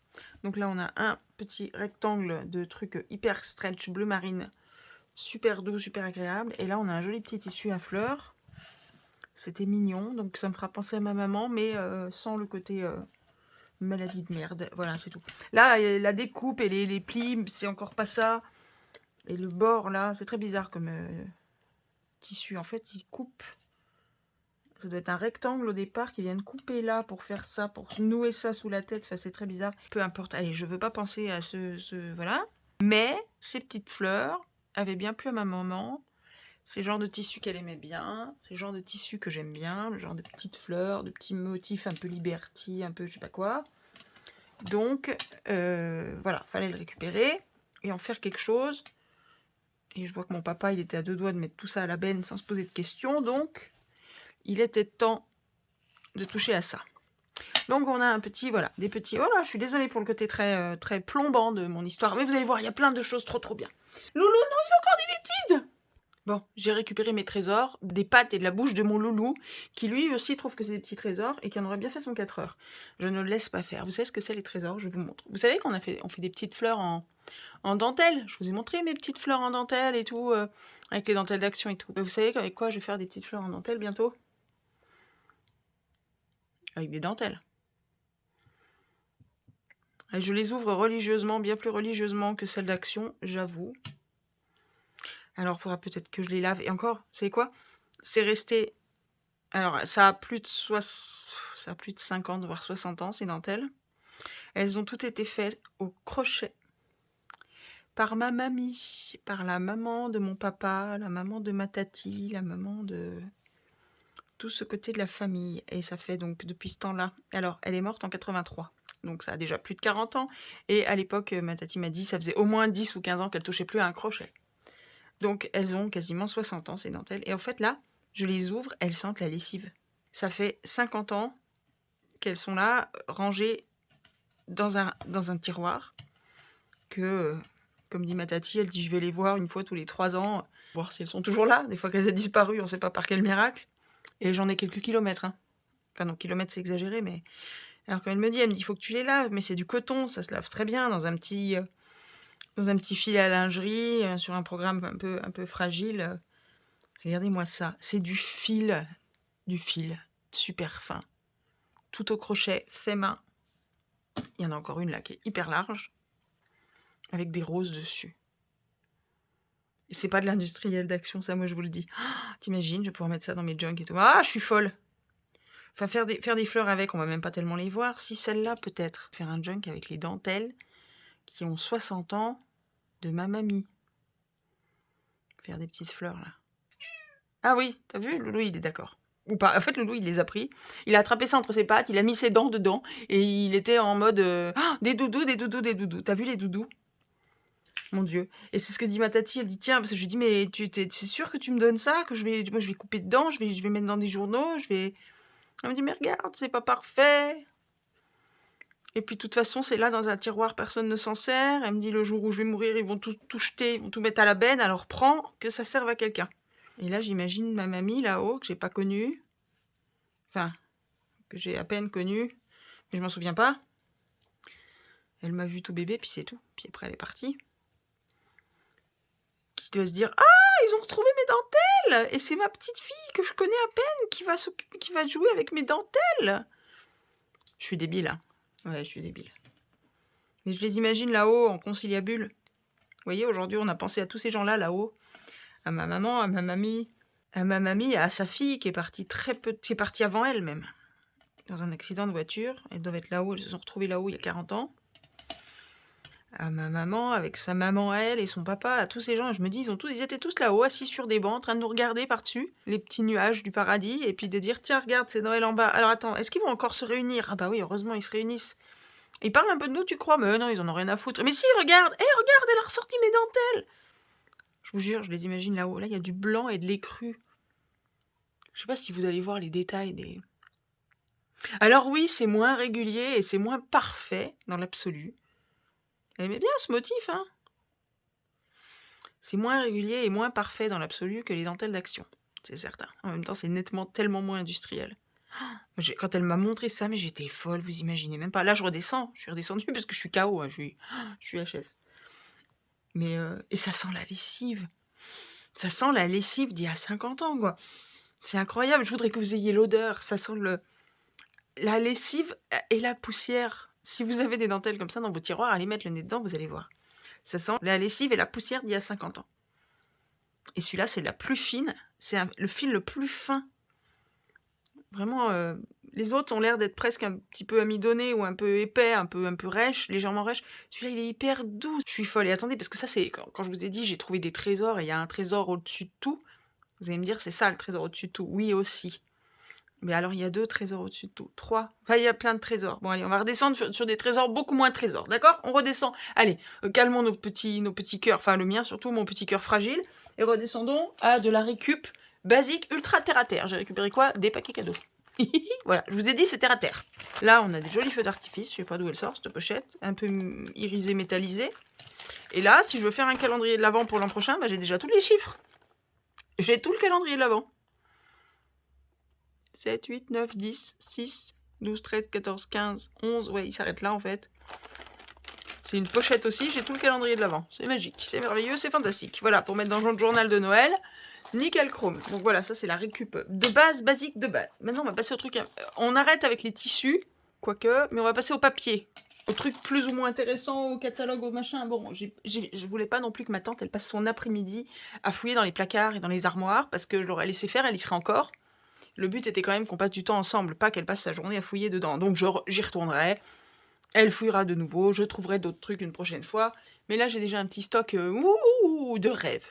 Donc là, on a un petit rectangle de trucs hyper stretch bleu marine, super doux, super agréable. Et là, on a un joli petit tissu à fleurs. C'était mignon, donc ça me fera penser à ma maman, mais sans le côté maladie de merde. Voilà, c'est tout. Là, la découpe et les plis, c'est encore pas ça. Et le bord, là, c'est très bizarre comme tissu. En fait, il coupe. Ça doit être un rectangle au départ qui viennent couper là pour faire ça, pour nouer ça sous la tête. Enfin, c'est très bizarre. Peu importe. Allez, je veux pas penser à voilà. Mais ces petites fleurs avaient bien plu à ma maman. C'est le genre de tissu qu'elle aimait bien. C'est le genre de tissu que j'aime bien. Le genre de petites fleurs, de petits motifs un peu liberty, un peu je sais pas quoi. Donc, voilà, fallait le récupérer et en faire quelque chose. Et je vois que mon papa, il était à deux doigts de mettre tout ça à la benne sans se poser de questions. Donc, il était temps de toucher à ça. Donc on a un petit, voilà, des petits... Oh là, je suis désolée pour le côté très, très plombant de mon histoire. Mais vous allez voir, il y a plein de choses trop bien. Loulou, non, il fait encore des bêtises. Bon, j'ai récupéré mes trésors, des pattes et de la bouche de mon loulou, qui lui aussi trouve que c'est des petits trésors et qui en aurait bien fait son 4 heures. Je ne le laisse pas faire. Vous savez ce que c'est les trésors? Je vous montre. Vous savez qu'on fait des petites fleurs en dentelle. Je vous ai montré mes petites fleurs en dentelle et tout, avec les dentelles d'action et tout. Mais vous savez avec quoi je vais faire des petites fleurs en dentelle bientôt? Avec des dentelles. Et je les ouvre religieusement, bien plus religieusement que celles d'action, j'avoue. Alors, il faudra peut-être que je les lave. Et encore, vous savez quoi? C'est resté... Alors, ça a plus de 50, voire 60 ans, ces dentelles. Elles ont toutes été faites au crochet. Par ma mamie, par la maman de mon papa, la maman de ma tati, la maman de... tout ce côté de la famille. Et ça fait donc depuis ce temps-là. Alors, elle est morte en 83. Donc ça a déjà plus de 40 ans. Et à l'époque, ma tati m'a dit, ça faisait au moins 10 ou 15 ans qu'elle touchait plus à un crochet. Donc elles ont quasiment 60 ans, ces dentelles. Et en fait, là, je les ouvre, elles sentent la lessive. Ça fait 50 ans qu'elles sont là, rangées dans un tiroir. Que, comme dit ma tati, elle dit, je vais les voir une fois tous les 3 ans, voir si elles sont toujours là. Des fois qu'elles ont disparu, on ne sait pas par quel miracle. Et j'en ai quelques kilomètres. Hein. Enfin non, kilomètres, c'est exagéré, mais... Alors quand elle me dit, il faut que tu les laves, mais c'est du coton, ça se lave très bien dans un petit fil à lingerie, sur un programme un peu fragile. Regardez-moi ça, c'est du fil super fin, tout au crochet, fait main. Il y en a encore une là qui est hyper large, avec des roses dessus. Et c'est pas de l'industriel d'action, ça, moi je vous le dis. Oh, t'imagines, je vais pouvoir mettre ça dans mes junk et tout. Ah, je suis folle. Enfin, faire des fleurs avec, on va même pas tellement les voir. Si celle-là, peut-être. Faire un junk avec les dentelles qui ont 60 ans de ma mamie. Faire des petites fleurs, là. Ah oui, t'as vu, Loulou, il est d'accord. Ou pas. En fait, Loulou, il les a pris. Il a attrapé ça entre ses pattes, il a mis ses dents dedans. Et il était en mode... Ah, des doudous, des doudous, des doudous. T'as vu les doudous? Mon Dieu. Et c'est ce que dit ma tati. Elle dit, tiens, parce que je lui dis, mais c'est sûr que tu me donnes ça? Que moi, je vais couper dedans, je vais mettre dans des journaux, je vais... Elle me dit, mais regarde, c'est pas parfait. Et puis, de toute façon, c'est là dans un tiroir, personne ne s'en sert. Elle me dit, le jour où je vais mourir, ils vont tout jeter, ils vont tout mettre à la benne, alors prends, que ça serve à quelqu'un. Et là, j'imagine ma mamie là-haut, que j'ai pas connue. Enfin, que j'ai à peine connue, mais je m'en souviens pas. Elle m'a vu tout bébé, puis c'est tout. Puis après, elle est partie. Qui doit se dire, ah, ils ont retrouvé mes dentelles. Et c'est ma petite fille que je connais à peine qui va jouer avec mes dentelles. Je suis débile, hein. Ouais, je suis débile. Mais je les imagine là-haut, en conciliabule. Vous voyez, aujourd'hui, on a pensé à tous ces gens-là, là-haut. À ma maman, à ma mamie. À ma mamie et à sa fille, qui est partie qui est partie avant elle, même. Dans un accident de voiture. Elles doivent être là-haut, elles se sont retrouvées là-haut il y a 40 ans. À ma maman, avec sa maman à elle et son papa, à tous ces gens. Je me dis, ils étaient tous là-haut, assis sur des bancs, en train de nous regarder par-dessus, les petits nuages du paradis, et puis de dire, tiens, regarde, c'est Noël en bas. Alors attends, est-ce qu'ils vont encore se réunir? Ah bah oui, heureusement, ils se réunissent. Ils parlent un peu de nous, tu crois? Mais non, ils en ont rien à foutre. Mais si, regarde, regarde, elle a ressorti mes dentelles. Je vous jure, je les imagine là-haut. Là, il y a du blanc et de l'écru. Je sais pas si vous allez voir les détails des... Alors oui, c'est moins régulier et c'est moins parfait dans l'absolu. Elle aimait bien ce motif, hein. C'est moins régulier et moins parfait dans l'absolu que les dentelles d'Action, c'est certain. En même temps, c'est nettement tellement moins industriel. Quand elle m'a montré ça, mais j'étais folle, vous imaginez même pas. Là, je redescends, je suis redescendue parce que je suis KO, hein, je suis HS. Mais, et ça sent la lessive. Ça sent la lessive d'il y a 50 ans, quoi. C'est incroyable, je voudrais que vous ayez l'odeur. Ça sent la lessive et la poussière. Si vous avez des dentelles comme ça dans vos tiroirs, allez mettre le nez dedans, vous allez voir. Ça sent la lessive et la poussière d'il y a 50 ans. Et celui-là, c'est la plus fine. C'est le fil le plus fin. Vraiment, les autres ont l'air d'être presque un petit peu amidonnés ou un peu épais, un peu rêche, légèrement rêche. Celui-là, il est hyper doux. Je suis folle. Et attendez, parce que ça, c'est quand je vous ai dit, j'ai trouvé des trésors et il y a un trésor au-dessus de tout. Vous allez me dire, c'est ça le trésor au-dessus de tout. Oui, aussi. Mais alors, il y a 2 trésors au-dessus de tout. 3. Enfin, il y a plein de trésors. Bon, allez, on va redescendre sur des trésors beaucoup moins trésors. D'accord? On redescend. Allez, calmons nos petits cœurs. Enfin, le mien surtout, mon petit cœur fragile. Et redescendons à de la récup basique, ultra terre à terre. J'ai récupéré quoi? Des paquets cadeaux. Voilà, je vous ai dit, c'est terre à terre. Là, on a des jolis feux d'artifice. Je sais pas d'où elle sort, cette pochette. Un peu irisée, métallisée. Et là, si je veux faire un calendrier de l'Avent pour l'an prochain, bah, j'ai déjà tous les chiffres. J'ai tout le calendrier de l'Avent. 7, 8, 9, 10, 6, 12, 13, 14, 15, 11. Ouais, il s'arrête là en fait. C'est une pochette aussi, j'ai tout le calendrier de l'Avent. C'est magique, c'est merveilleux, c'est fantastique. Voilà, pour mettre dans le journal de Noël. Nickel chrome. Donc voilà, ça c'est la récup de base, basique de base. Maintenant, on va passer au truc... On arrête avec les tissus, quoique, mais on va passer au papier. Au truc plus ou moins intéressant, au catalogue, au machin. Bon, je voulais pas non plus que ma tante, elle passe son après-midi à fouiller dans les placards et dans les armoires, parce que je l'aurais laissé faire, elle y serait encore. Le but était quand même qu'on passe du temps ensemble, pas qu'elle passe sa journée à fouiller dedans. Donc j'y retournerai, elle fouillera de nouveau, je trouverai d'autres trucs une prochaine fois. Mais là, j'ai déjà un petit stock de rêves.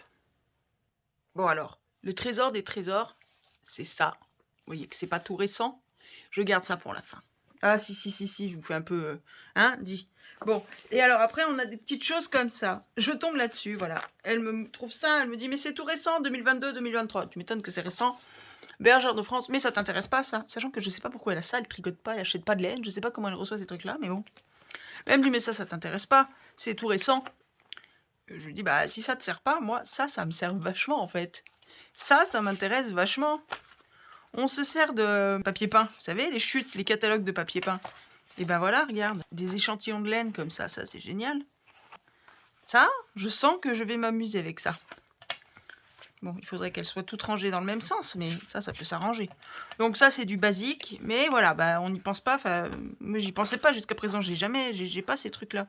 Bon alors, le trésor des trésors, c'est ça. Vous voyez que c'est pas tout récent. Je garde ça pour la fin. Ah si, je vous fais un peu... hein, dis. Bon, et alors après, on a des petites choses comme ça. Je tombe là-dessus, voilà. Elle me trouve ça, elle me dit, mais c'est tout récent, 2022-2023. Tu m'étonnes que c'est récent. Bergère de France, mais ça t'intéresse pas ça? Sachant que je sais pas pourquoi elle a ça, elle tricote pas, elle achète pas de laine, je sais pas comment elle reçoit ces trucs là, mais bon. Elle me dit mais ça t'intéresse pas, c'est tout récent. Je lui dis bah si ça te sert pas, moi ça me sert vachement en fait. Ça m'intéresse vachement. On se sert de papier peint, vous savez, les chutes, les catalogues de papier peint. Et ben voilà, regarde, des échantillons de laine comme ça c'est génial. Ça, je sens que je vais m'amuser avec ça. Bon, il faudrait qu'elle soit toute rangée dans le même sens, mais ça peut s'arranger. Donc ça, c'est du basique, mais voilà, bah on n'y pense pas. Enfin, moi, j'y pensais pas jusqu'à présent. J'ai pas ces trucs-là.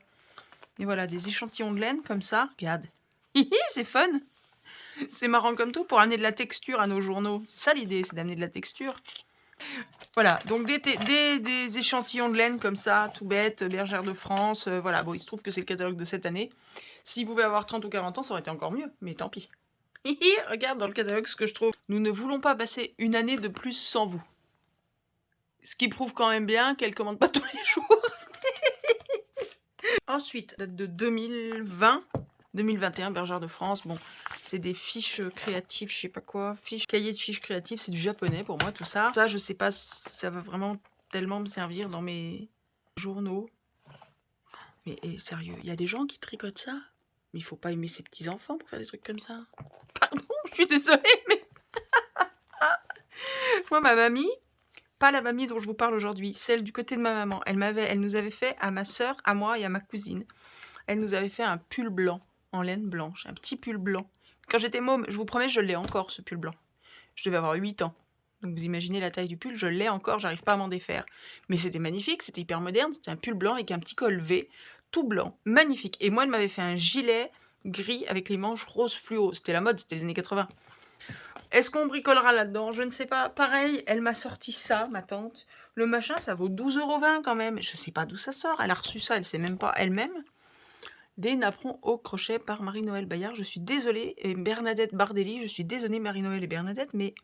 Et voilà, des échantillons de laine comme ça. Regarde. Hihi, c'est fun. C'est marrant comme tout pour amener de la texture à nos journaux. C'est ça l'idée, c'est d'amener de la texture. Voilà, donc des échantillons de laine comme ça, tout bête, Bergère de France. Voilà, bon, il se trouve que c'est le catalogue de cette année. S'il pouvait avoir 30 ou 40 ans, ça aurait été encore mieux, mais tant pis. Hihi, regarde dans le catalogue ce que je trouve. Nous ne voulons pas passer une année de plus sans vous. Ce qui prouve quand même bien qu'elle commande pas tous les jours. Ensuite, date de 2020, 2021, Bergère de France. Bon, c'est des fiches créatives, je sais pas quoi. Cahiers de fiches créatives, c'est du japonais pour moi tout ça. Ça, je sais pas si ça va vraiment tellement me servir dans mes journaux. Mais sérieux, il y a des gens qui tricotent ça. Mais il faut pas aimer ses petits-enfants pour faire des trucs comme ça. Pardon, je suis désolée, mais... Moi, ma mamie, Pas la mamie dont je vous parle aujourd'hui, celle du côté de ma maman. Elle nous avait fait, à ma sœur, à moi et à ma cousine, elle nous avait fait un pull blanc, en laine blanche, un petit pull blanc. Quand j'étais môme, je vous promets, je l'ai encore, ce pull blanc. Je devais avoir 8 ans. Donc vous imaginez la taille du pull, je l'ai encore, j'arrive pas à m'en défaire. Mais c'était magnifique, c'était hyper moderne, c'était un pull blanc avec un petit col V, tout blanc, magnifique. Et moi, elle m'avait fait un gilet gris avec les manches rose fluo. C'était la mode, c'était les années 80. Est-ce qu'on bricolera là-dedans? Je ne sais pas. Pareil, elle m'a sorti ça, ma tante. Le machin, ça vaut 12,20 € quand même. Je sais pas d'où ça sort. Elle a reçu ça, elle sait même pas elle-même. Des napperons au crochet par Marie-Noël Bayard. Je suis désolée. Et Bernadette Bardelli, je suis désolée Marie-Noël et Bernadette, mais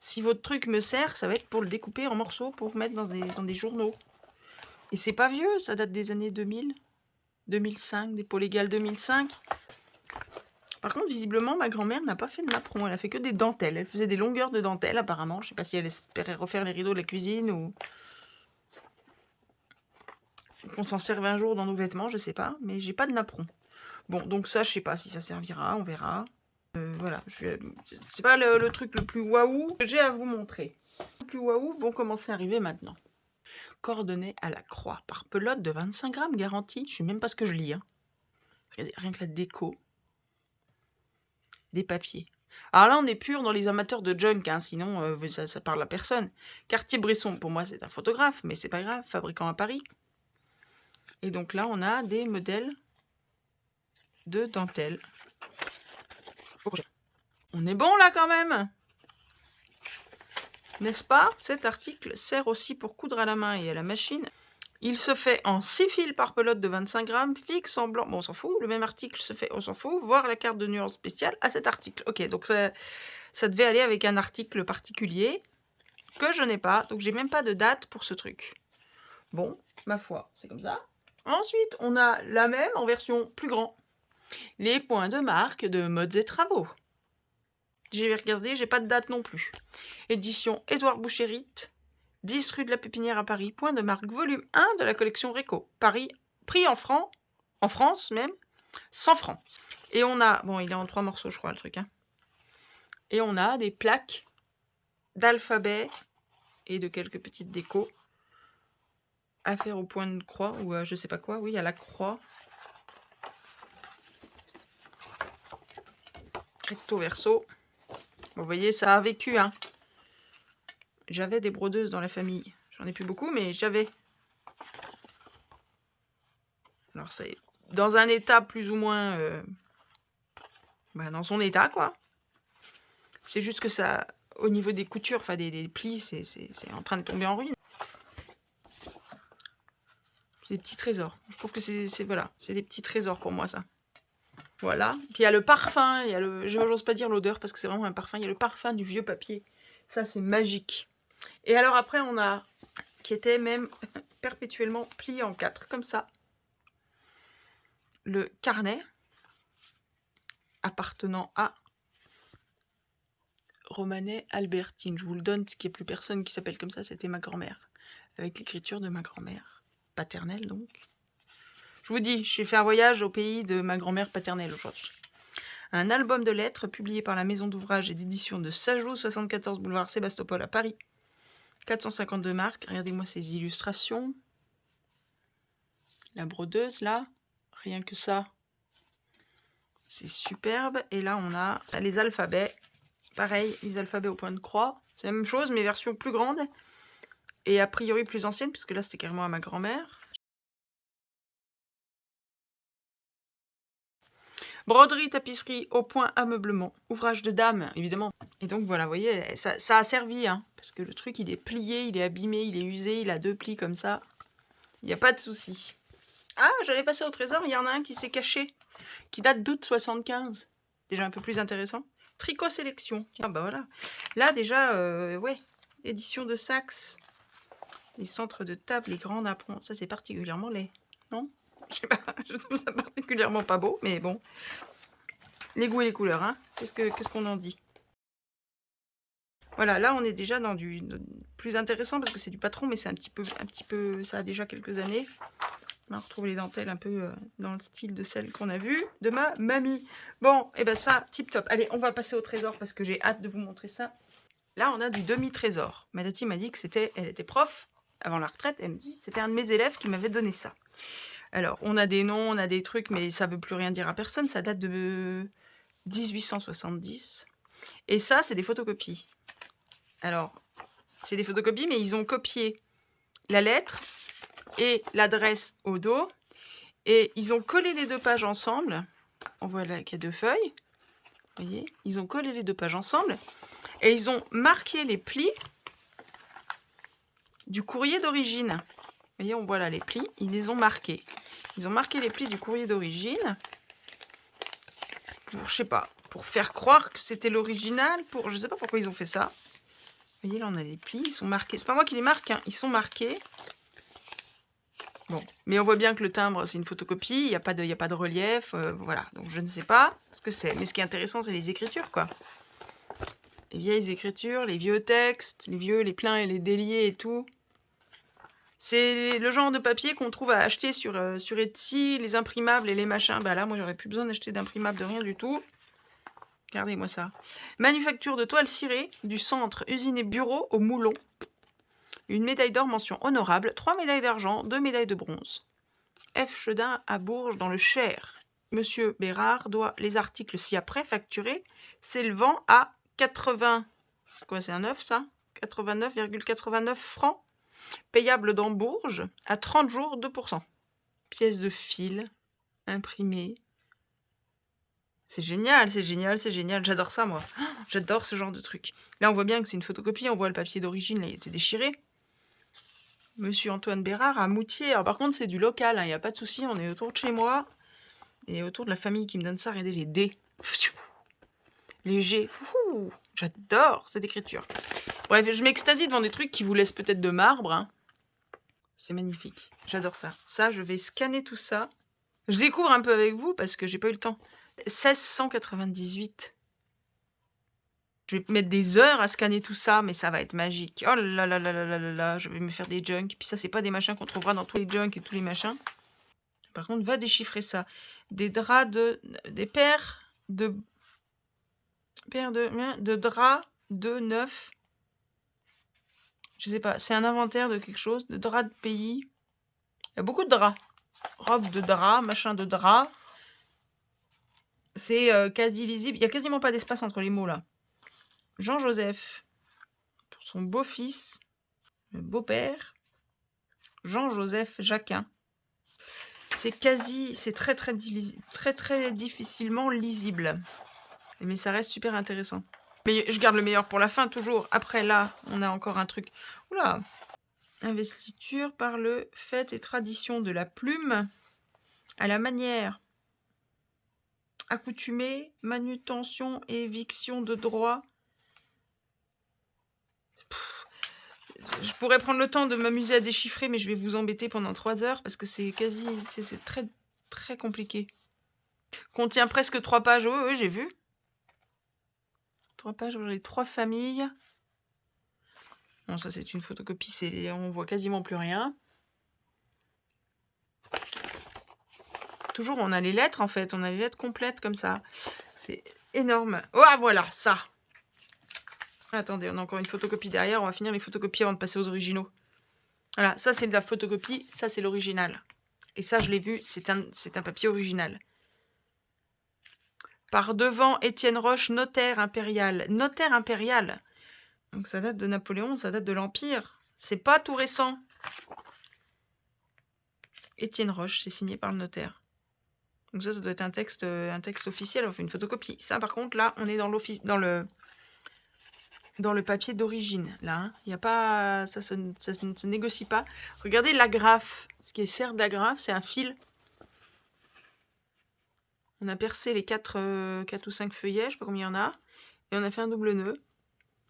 si votre truc me sert, ça va être pour le découper en morceaux, pour mettre dans des journaux. Et c'est pas vieux, ça date des années 2000, 2005, des Polégales 2005. Par contre, visiblement, ma grand-mère n'a pas fait de napperon. Elle a fait que des dentelles. Elle faisait des longueurs de dentelles, apparemment. Je sais pas si elle espérait refaire les rideaux de la cuisine ou qu'on s'en serve un jour dans nos vêtements, je sais pas. Mais j'ai pas de napperon. Bon, donc ça, je sais pas si ça servira, on verra. Voilà, c'est pas le truc le plus waouh que j'ai à vous montrer. Les plus waouh vont commencer à arriver maintenant. Coordonnées à la croix par pelote de 25 grammes garantie. Je sais même pas ce que je lis. Hein. Regardez, rien que la déco. Des papiers. Alors là, on est pur dans les amateurs de junk, hein, sinon ça parle à personne. Cartier-Bresson, pour moi, c'est un photographe, mais c'est pas grave, fabricant à Paris. Et donc là, on a des modèles de dentelle. On est bon là quand même, n'est-ce pas? Cet article sert aussi pour coudre à la main et à la machine. Il se fait en 6 fils par pelote de 25 grammes, fixe en blanc. Bon, on s'en fout, le même article se fait, on s'en fout. Voir la carte de nuance spéciale à cet article. Ok, donc ça devait aller avec un article particulier que je n'ai pas. Donc j'ai même pas de date pour ce truc. Bon, ma foi, c'est comme ça. Ensuite, on a la même en version plus grand. Les points de marque de Modes et Travaux. J'ai regardé, j'ai pas de date non plus. Édition Édouard Bouchérite, 10 rue de la Pépinière à Paris, point de marque, volume 1 de la collection Réco. Paris, prix en francs, en France même, 100 francs. Et on a, bon, il est en 3 morceaux, je crois, le truc. Hein. Et on a des plaques d'alphabet et de quelques petites décos à faire au point de croix, ou je sais pas quoi, oui, à la croix. Recto verso. Vous voyez, ça a vécu, hein. J'avais des brodeuses dans la famille. J'en ai plus beaucoup, mais j'avais. Alors, c'est dans un état plus ou moins... dans son état, quoi. C'est juste que ça... Au niveau des coutures, enfin des plis, c'est en train de tomber en ruine. C'est des petits trésors. Je trouve que voilà, c'est des petits trésors pour moi, ça. Voilà. Puis il y a le parfum, il y a le... J'ose pas dire l'odeur parce que c'est vraiment un parfum. Il y a le parfum du vieux papier. Ça, c'est magique. Et alors après, on a... qui était même perpétuellement plié en 4, comme ça. Le carnet appartenant à Romanet Albertine. Je vous le donne parce qu'il n'y a plus personne qui s'appelle comme ça. C'était ma grand-mère. Avec l'écriture de ma grand-mère. Paternelle, donc. Je vous dis, j'ai fait un voyage au pays de ma grand-mère paternelle aujourd'hui. Un album de lettres publié par la maison d'ouvrage et d'édition de Sajou, 74 boulevard Sébastopol à Paris. 452 marques. Regardez-moi ces illustrations. La brodeuse, là. Rien que ça. C'est superbe. Et là, on a les alphabets. Pareil, les alphabets au point de croix. C'est la même chose, mais version plus grande. Et a priori plus ancienne, puisque là, c'était carrément à ma grand-mère. Broderie, tapisserie, au point, ameublement. Ouvrage de dame, évidemment. Et donc, voilà, vous voyez, ça a servi, hein. Parce que le truc, il est plié, il est abîmé, il est usé, il a 2 plis comme ça. Il n'y a pas de souci. Ah, j'allais passer au trésor, il y en a un qui s'est caché. Qui date d'août 75. Déjà un peu plus intéressant. Tricot sélection. Ah bah voilà. Là déjà, ouais. Édition de Saxe. Les centres de table, les grands napperons. Ça c'est particulièrement laid. Non? Je sais pas, je trouve ça particulièrement pas beau, mais bon. Les goûts et les couleurs, hein. Qu'est-ce qu'on en dit? Voilà, là on est déjà dans du plus intéressant parce que c'est du patron, mais c'est un petit peu, ça a déjà quelques années. On retrouve les dentelles un peu dans le style de celle qu'on a vue de ma mamie. Bon, et ben ça, tip top. Allez, on va passer au trésor parce que j'ai hâte de vous montrer ça. Là, on a du demi-trésor. Madati m'a dit que elle était prof avant la retraite. Elle me dit que c'était un de mes élèves qui m'avait donné ça. Alors, on a des noms, on a des trucs, mais ça veut plus rien dire à personne. Ça date de 1870. Et ça, c'est des photocopies. Alors, c'est des photocopies, mais ils ont copié la lettre et l'adresse au dos. Et ils ont collé les 2 pages ensemble. On voit là qu'il y a 2 feuilles. Vous voyez, ils ont collé les 2 pages ensemble. Et ils ont marqué les plis du courrier d'origine. Vous voyez, on voit là les plis. Ils les ont marqués. Ils ont marqué les plis du courrier d'origine. Pour, je sais pas, pour faire croire que c'était l'original. Je sais pas pourquoi ils ont fait ça. Vous voyez, là, on a les plis. Ils sont marqués. C'est pas moi qui les marque, hein. Ils sont marqués. Bon, mais on voit bien que le timbre, c'est une photocopie, il n'y a pas de relief, voilà. Donc je ne sais pas ce que c'est. Mais ce qui est intéressant, c'est les écritures, quoi. Les vieilles écritures, les vieux textes, les pleins et les déliés et tout. C'est le genre de papier qu'on trouve à acheter sur Etsy, les imprimables et les machins. Bah là, moi, j'aurais plus besoin d'acheter d'imprimables, de rien du tout. Regardez-moi ça. Manufacture de toile cirée du centre usine et bureau au Moulon. Une médaille d'or mention honorable, 3 médailles d'argent, 2 médailles de bronze. F. Chedin à Bourges dans le Cher. Monsieur Bérard doit les articles ci-après facturés s'élevant à 80... C'est quoi, c'est un 9 ça 89,89 francs. Payable dans Bourges à 30 jours 2%. Pièces de fil imprimées. C'est génial, c'est génial, c'est génial. J'adore ça, moi. J'adore ce genre de truc. Là, on voit bien que c'est une photocopie. On voit le papier d'origine, là, il était déchiré. Monsieur Antoine Bérard à Moutier. Alors, par contre, c'est du local, il n'y a pas de souci. On est autour de chez moi. Et autour de la famille qui me donne ça. Regardez les D. Les G. J'adore cette écriture. Bref, je m'extasie devant des trucs qui vous laissent peut-être de marbre. Hein. C'est magnifique. J'adore ça. Ça, je vais scanner tout ça. Je découvre un peu avec vous parce que j'ai pas eu le temps. 1698. Je vais mettre des heures à scanner tout ça, mais ça va être magique. Oh là là là là là là là, je vais me faire des junks. Puis ça, c'est pas des machins qu'on trouvera dans tous les junks et tous les machins. Par contre, va déchiffrer ça. Des draps des paires de draps de neuf. Je sais pas, c'est un inventaire de quelque chose, de draps de pays. Il y a beaucoup de draps. Robe de drap, machin de drap. C'est quasi lisible. Il y a quasiment pas d'espace entre les mots là. Jean-Joseph, pour son beau-fils, le beau-père, Jean-Joseph Jacquin. C'est très difficilement lisible. Mais ça reste super intéressant. Mais je garde le meilleur pour la fin, toujours. Après, là, on a encore un truc. Oula! Investiture par le fait et tradition de la plume à la manière accoutumée, manutention et éviction de droit. Je pourrais prendre le temps de m'amuser à déchiffrer, mais je vais vous embêter pendant 3 heures parce que c'est très, très compliqué. Contient presque 3 pages. Oui, j'ai vu. 3 pages, les 3 familles. Bon, ça c'est une photocopie, on voit quasiment plus rien. Toujours, on a les lettres en fait, on a les lettres complètes comme ça. C'est énorme. Oh, voilà, ça. Attendez, on a encore une photocopie derrière, on va finir les photocopies avant de passer aux originaux. Voilà, ça c'est de la photocopie, ça c'est l'original. Et ça, je l'ai vu, c'est un papier original. Par devant, Étienne Roche, notaire impérial. Notaire impérial. Donc ça date de Napoléon, ça date de l'Empire. C'est pas tout récent. Étienne Roche, c'est signé par le notaire. Donc ça doit être un texte officiel, on fait une photocopie. Ça, par contre, là, on est dans le papier d'origine. Là, hein. Y a pas, ça ne se négocie pas. Regardez l'agrafe. Ce qui sert d'agrafe, c'est un fil. On a percé les 4 ou 5 feuillets, je sais pas combien il y en a. Et on a fait un double nœud.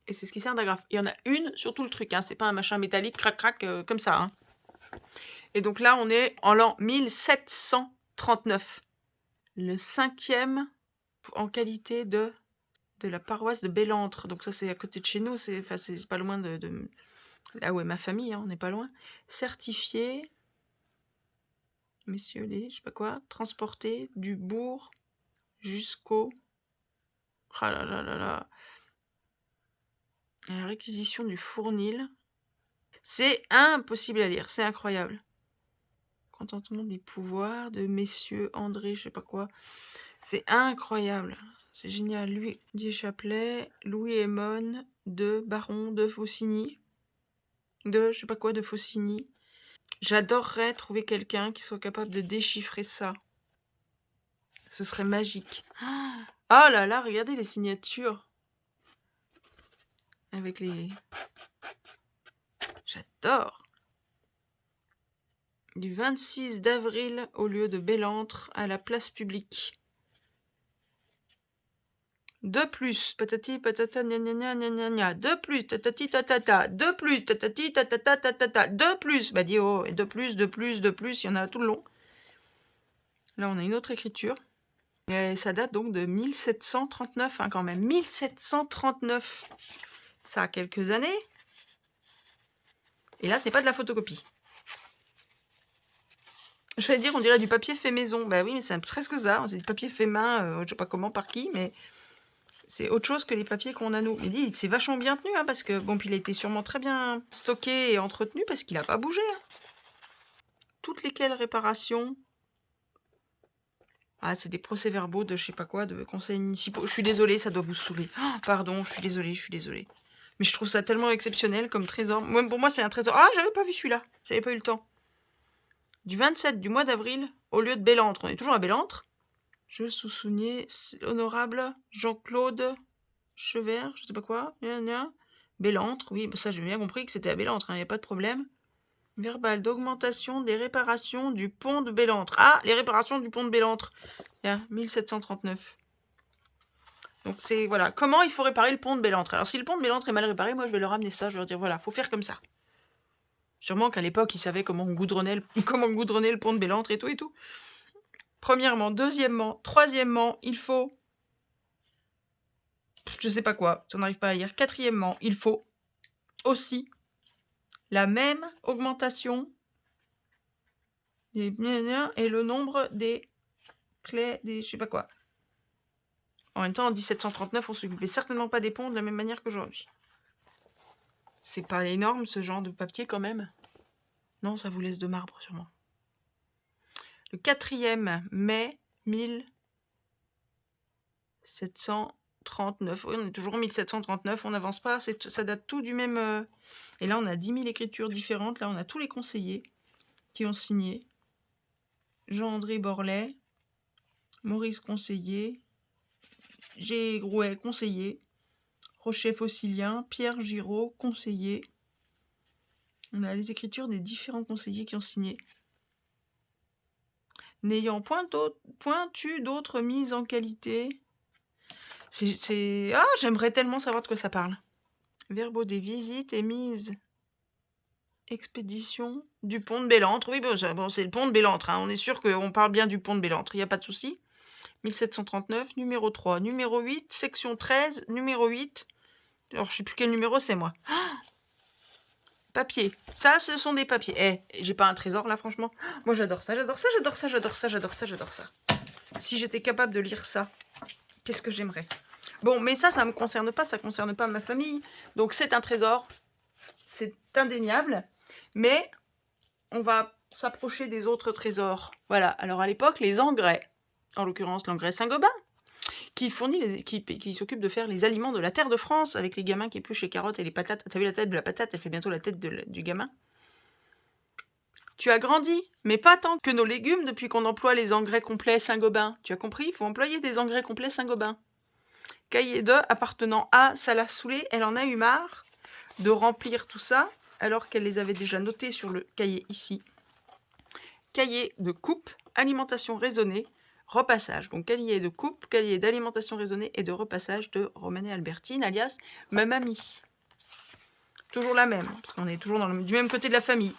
Et c'est ce qui sert d'agrafe. Il y en a une sur tout le truc. Hein. C'est pas un machin métallique, crac-crac, comme ça. Hein. Et donc là, on est en l'an 1739. Le 5e en qualité de la paroisse de Bellentre. Donc ça, c'est à côté de chez nous. C'est pas loin de là où est ma famille. Hein, on n'est pas loin. Certifié, messieurs les, je sais pas quoi, transporté du bourg jusqu'au... Ah là là là là. La réquisition du fournil. C'est impossible à lire, c'est incroyable. Contentement des pouvoirs de messieurs André, je sais pas quoi. C'est incroyable. C'est génial. Louis du Chaplet, Louis Aymon, de Baron de Faucigny. De je sais pas quoi de Faucigny. J'adorerais trouver quelqu'un qui soit capable de déchiffrer ça. Ce serait magique. Oh là là, regardez les signatures. Avec les... J'adore. Du 26 d'avril au lieu de Bellentre à la place publique. De plus, patati patata gna gna gna gna gna gna. De plus, tatati tatata. De plus, tatati tatata tatata. De plus, bah dis oh, et de plus, il y en a tout le long. Là, on a une autre écriture. Et ça date donc de 1739, hein, quand même. 1739. Ça a quelques années. Et là, c'est pas de la photocopie. J'allais dire, on dirait du papier fait maison. Bah oui, mais c'est presque ça. C'est du papier fait main, je sais pas comment, par qui, mais c'est autre chose que les papiers qu'on a nous. Mais dit, c'est vachement bien tenu, hein, parce que, bon, puis il a été sûrement très bien stocké et entretenu, parce qu'il a pas bougé. Hein. Toutes lesquelles réparations. Ah, c'est des procès-verbaux de je sais pas quoi, de conseils municipaux. Je suis désolée, ça doit vous saouler. Oh, pardon, je suis désolée. Mais je trouve ça tellement exceptionnel comme trésor. Même pour moi, c'est un trésor. Ah, j'avais pas vu celui-là. J'avais pas eu le temps. Du 27 du mois d'avril, au lieu de Bellentre. On est toujours à Bellentre. Je sous-soulignais l'honorable Jean-Claude Chevert, je sais pas quoi. Bellentre, oui, ça j'ai bien compris que c'était à Bellentre, il n'y a pas de problème. Verbal d'augmentation des réparations du pont de Bellentre. Ah, les réparations du pont de Bellentre. 1739. Donc c'est, voilà, comment il faut réparer le pont de Bellentre. Alors si le pont de Bellentre est mal réparé, moi je vais leur ramener ça, je vais leur dire, voilà, faut faire comme ça. Sûrement qu'à l'époque, ils savaient comment on goudronnait le pont de Bellentre et tout et tout. Premièrement, deuxièmement, troisièmement, il faut... Je sais pas quoi, ça n'arrive pas à lire. Quatrièmement, il faut aussi la même augmentation des et le nombre des clés, des je sais pas quoi. En même temps, en 1739, on s'occupait certainement pas des ponts de la même manière qu'aujourd'hui. C'est pas énorme ce genre de papier quand même. Non, ça vous laisse de marbre sûrement. Le 4e mai 1739. Oui, on est toujours en 1739, on n'avance pas, ça date tout du même... Et là, on a 10 000 écritures différentes. Là, on a tous les conseillers qui ont signé. Jean-André Borlet, Maurice Conseiller, G. Grouet, conseiller, Rocher Fossilien, Pierre Giraud, conseiller. On a les écritures des différents conseillers qui ont signé. N'ayant point eu d'autres mises en qualité. Ah, j'aimerais tellement savoir de quoi ça parle. Verbaux des visites et mises expédition du pont de Bellentre. Oui, bon, c'est le pont de Bellentre. Hein. On est sûr qu'on parle bien du pont de Bellentre. Il n'y a pas de souci. 1739, numéro 3, numéro 8, section 13, numéro 8. Alors, je sais plus quel numéro c'est, moi. Ah, papier. Ça, ce sont des papiers. J'ai pas un trésor, là, franchement. Moi, j'adore ça. Si j'étais capable de lire ça, qu'est-ce que j'aimerais. Bon, mais ça me concerne pas. Ça concerne pas ma famille. Donc, c'est un trésor. C'est indéniable. Mais on va s'approcher des autres trésors. Voilà. Alors, à l'époque, les engrais, en l'occurrence l'engrais Saint-Gobain, qui s'occupe de faire les aliments de la terre de France avec les gamins qui épluchent les carottes et les patates. T'as vu la tête de la patate? Elle fait bientôt la tête du gamin. Tu as grandi, mais pas tant que nos légumes depuis qu'on emploie les engrais complets Saint-Gobain. Tu as compris? Il faut employer des engrais complets Saint-Gobain. Cahier 2 appartenant à, ça l'a saoulée, elle en a eu marre de remplir tout ça, alors qu'elle les avait déjà notés sur le cahier ici. Cahier de coupe, alimentation raisonnée, repassage. Donc cahier de coupe, cahier d'alimentation raisonnée et de repassage de Romanée Albertine, alias ma mamie. Toujours la même, parce qu'on est toujours du même côté de la famille.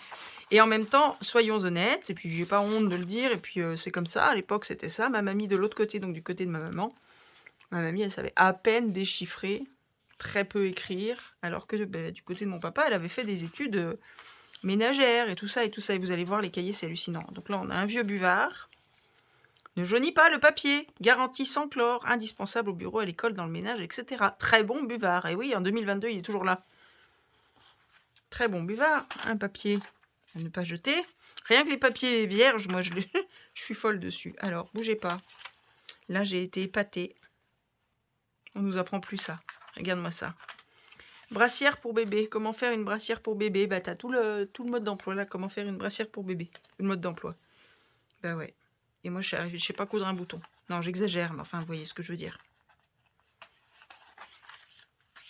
Et en même temps, soyons honnêtes, et puis j'ai pas honte de le dire, et puis c'est comme ça, à l'époque c'était ça, ma mamie de l'autre côté, donc du côté de ma maman, elle savait à peine déchiffrer, très peu écrire, alors que du côté de mon papa, elle avait fait des études ménagères et tout ça, et vous allez voir les cahiers, c'est hallucinant. Donc là, on a un vieux buvard, Ne jaunis pas le papier. Garantie sans chlore. Indispensable au bureau, à l'école, dans le ménage, etc. Très bon buvard. Et oui, en 2022, il est toujours là. Très bon buvard. Un papier à ne pas jeter. Rien que les papiers vierges, moi, je suis folle dessus. Alors, bougez pas. Là, j'ai été épatée. On nous apprend plus ça. Regarde-moi ça. Brassière pour bébé. Comment faire une brassière pour bébé? Bah, t'as tout le mode d'emploi là. Comment faire une brassière pour bébé? Le mode d'emploi. Bah ouais. Et moi, je sais pas coudre un bouton. Non, j'exagère, mais enfin, vous voyez ce que je veux dire.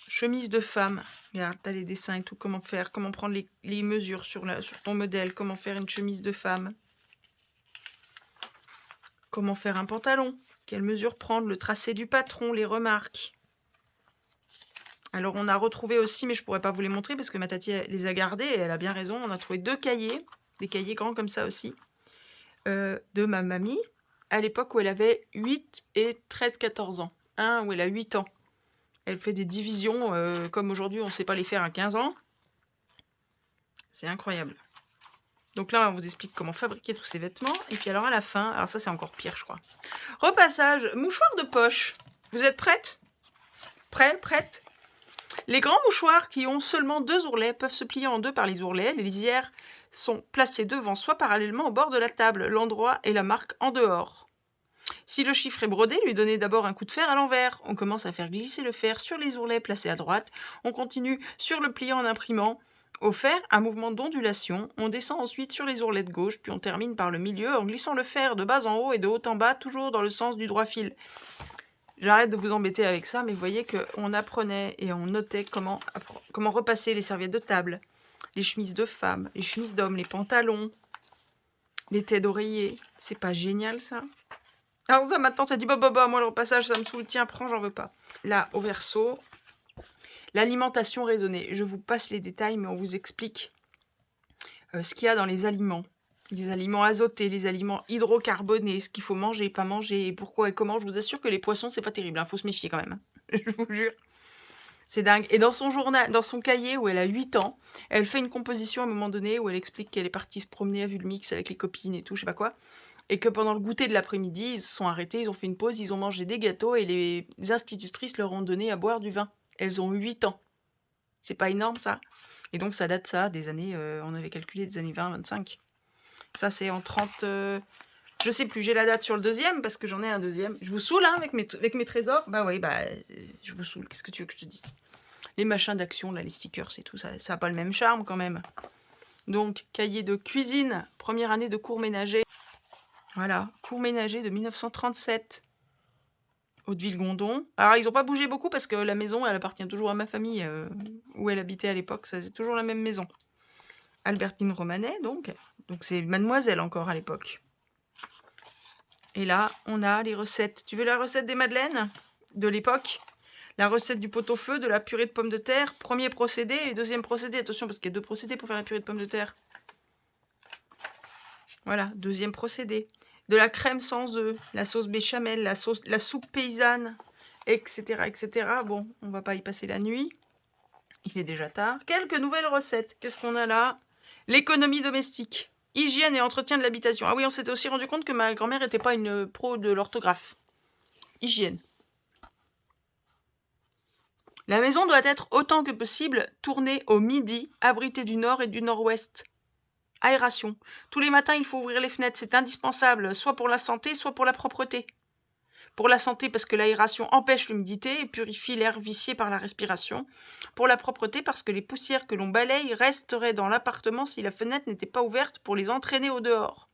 Chemise de femme. Regarde, t'as les dessins et tout. Comment faire? Comment prendre les mesures sur ton modèle? Comment faire une chemise de femme? Comment faire un pantalon? Quelle mesure prendre? Le tracé du patron, les remarques. Alors, on a retrouvé aussi, mais je pourrais pas vous les montrer parce que ma tati les a gardés et elle a bien raison. On a trouvé 2 cahiers, des cahiers grands comme ça aussi, de ma mamie, à l'époque où elle avait 8 et 13-14 ans. Un où elle a 8 ans. Elle fait des divisions, comme aujourd'hui, on ne sait pas les faire à 15 ans. C'est incroyable. Donc là, on vous explique comment fabriquer tous ces vêtements. Et puis alors à la fin, alors ça c'est encore pire, je crois. Repassage, mouchoir de poche. Vous êtes prêtes? Prête? Les grands mouchoirs qui ont seulement 2 ourlets peuvent se plier en 2 par les ourlets. Les lisières sont placées devant, soit parallèlement au bord de la table. L'endroit et la marque en dehors. Si le chiffre est brodé, lui donnez d'abord un coup de fer à l'envers. On commence à faire glisser le fer sur les ourlets placés à droite. On continue sur le pliant en imprimant. Au fer, un mouvement d'ondulation. On descend ensuite sur les ourlets de gauche, puis on termine par le milieu en glissant le fer de bas en haut et de haut en bas, toujours dans le sens du droit fil. J'arrête de vous embêter avec ça, mais vous voyez qu'on apprenait et on notait comment repasser les serviettes de table, les chemises de femmes, les chemises d'hommes, les pantalons, les têtes d'oreiller. C'est pas génial ça? Alors ça, ma tante a dit bah, moi le repassage ça me saoule, tiens, prends, j'en veux pas. Là, au verso, l'alimentation raisonnée. Je vous passe les détails, mais on vous explique ce qu'il y a dans les aliments. Les aliments azotés, les aliments hydrocarbonés, ce qu'il faut manger, pas manger, et pourquoi et comment. Je vous assure que les poissons, c'est pas terrible, faut se méfier quand même. Je vous jure. C'est dingue. Et dans son journal, dans son cahier où elle a 8 ans, elle fait une composition à un moment donné où elle explique qu'elle est partie se promener à Vulmix avec les copines et tout, je sais pas quoi. Et que pendant le goûter de l'après-midi, ils se sont arrêtés, ils ont fait une pause, ils ont mangé des gâteaux et les institutrices leur ont donné à boire du vin. Elles ont 8 ans. C'est pas énorme ça? Et donc ça date des années, on avait calculé des années 20-25. Ça c'est en 30... je sais plus, j'ai la date sur le deuxième parce que j'en ai un deuxième. Je vous saoule hein, avec mes trésors? Bah oui, je vous saoule, qu'est-ce que tu veux que je te dise? Les machins d'action, là, les stickers et tout, ça n'a pas le même charme quand même. Donc, cahier de cuisine, première année de cours ménager. Voilà, cours ménager de 1937. Hauteville-Gondon. Alors, ils n'ont pas bougé beaucoup parce que la maison, elle appartient toujours à ma famille où elle habitait à l'époque. Ça, c'est toujours la même maison. Albertine Romanet, donc. Donc, c'est mademoiselle encore à l'époque. Et là, on a les recettes. Tu veux la recette des madeleines de l'époque? La recette du pot-au-feu, de la purée de pommes de terre. Premier procédé et deuxième procédé. Attention, parce qu'il y a 2 procédés pour faire la purée de pommes de terre. Voilà, deuxième procédé. De la crème sans œufs, la sauce béchamel, la soupe paysanne, etc., etc. Bon, on va pas y passer la nuit. Il est déjà tard. Quelques nouvelles recettes. Qu'est-ce qu'on a là? L'économie domestique. Hygiène et entretien de l'habitation. Ah oui, on s'était aussi rendu compte que ma grand-mère n'était pas une pro de l'orthographe. Hygiène. La maison doit être autant que possible tournée au midi, abritée du nord et du nord-ouest. Aération. Tous les matins, il faut ouvrir les fenêtres, c'est indispensable, soit pour la santé, soit pour la propreté. Pour la santé, parce que l'aération empêche l'humidité et purifie l'air vicié par la respiration. Pour la propreté, parce que les poussières que l'on balaye resteraient dans l'appartement si la fenêtre n'était pas ouverte pour les entraîner au dehors.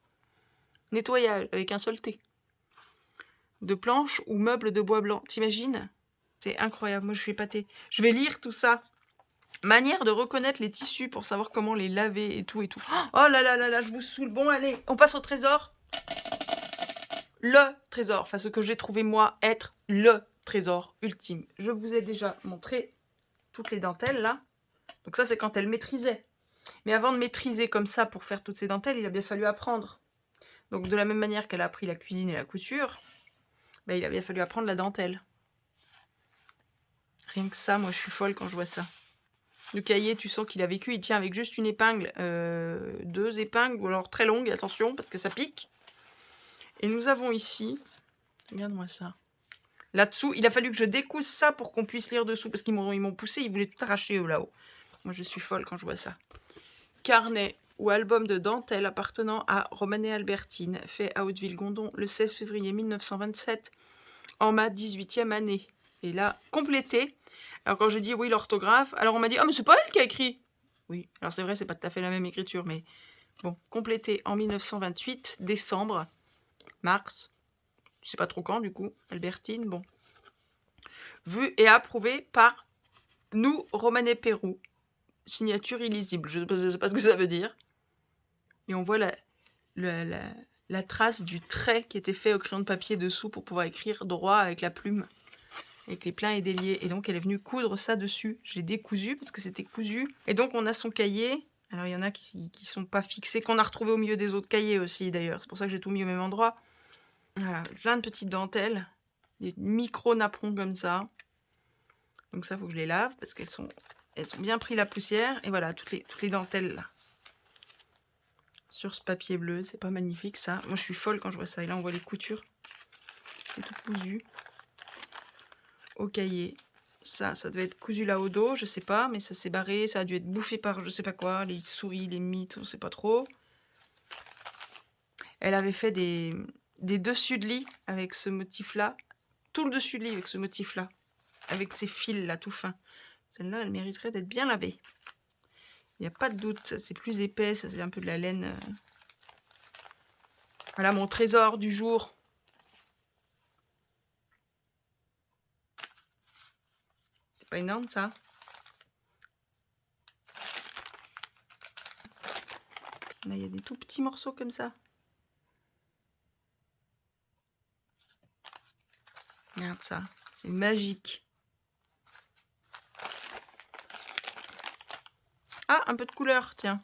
Nettoyage avec un seul T. De planches ou meubles de bois blanc. T'imagines? C'est incroyable, moi je suis épatée. Je vais lire tout ça. Manière de reconnaître les tissus pour savoir comment les laver et tout et tout. Oh là là là là, je vous saoule. Bon, allez, on passe au trésor. Le trésor, enfin ce que j'ai trouvé moi être le trésor ultime. Je vous ai déjà montré toutes les dentelles là. Donc ça c'est quand elle maîtrisait. Mais avant de maîtriser comme ça pour faire toutes ces dentelles, il a bien fallu apprendre. Donc de la même manière qu'elle a appris la cuisine et la couture, il a bien fallu apprendre la dentelle. Rien que ça, moi je suis folle quand je vois ça. Le cahier, tu sens qu'il a vécu, il tient avec juste une épingle, 2 épingles, ou alors très longues, attention, parce que ça pique. Et nous avons ici, regarde-moi ça. Là-dessous, il a fallu que je découse ça pour qu'on puisse lire dessous, parce qu'ils m'ont poussé, ils voulaient tout arracher eux là-haut. Moi je suis folle quand je vois ça. Carnet ou album de dentelle appartenant à Romanet Albertine, fait à Hauteville-Gondon le 16 février 1927, en ma 18e année. Et là, complété. Alors quand j'ai dit oui l'orthographe, alors on m'a dit « Ah mais c'est pas elle qui a écrit !» Oui, alors c'est vrai, c'est pas tout à fait la même écriture, mais bon, complété en 1928, décembre, mars, je sais pas trop quand du coup, Albertine, bon. Vu et approuvé par nous, Romanet Pérou. Signature illisible, je ne sais pas ce que ça veut dire. Et on voit la trace du trait qui était fait au crayon de papier dessous pour pouvoir écrire droit avec la plume, avec les pleins et déliés. Et donc elle est venue coudre ça dessus. J'ai décousu parce que c'était cousu. Et donc on a son cahier. Alors il y en a qui sont pas fixés, qu'on a retrouvé au milieu des autres cahiers aussi d'ailleurs. C'est pour ça que j'ai tout mis au même endroit. Voilà, plein de petites dentelles, des micro-napperons comme ça. Donc ça, il faut que je les lave parce qu'elles ont bien pris la poussière. Et voilà, toutes les dentelles là. Sur ce papier bleu, c'est pas magnifique ça. Moi je suis folle quand je vois ça. Et là on voit les coutures. C'est tout cousu. Au cahier. Ça devait être cousu là au dos, je sais pas, mais ça s'est barré. Ça a dû être bouffé par je sais pas quoi, les souris, les mites, on sait pas trop. Elle avait fait des dessus de lit avec ce motif-là. Tout le dessus de lit avec ce motif-là. Avec ces fils là tout fins. Celle-là, elle mériterait d'être bien lavée. Il n'y a pas de doute, c'est plus épais, ça c'est un peu de la laine. Voilà mon trésor du jour. C'est pas énorme ça? Là, il y a des tout petits morceaux comme ça. Regarde ça, c'est magique. Ah, un peu de couleur, tiens.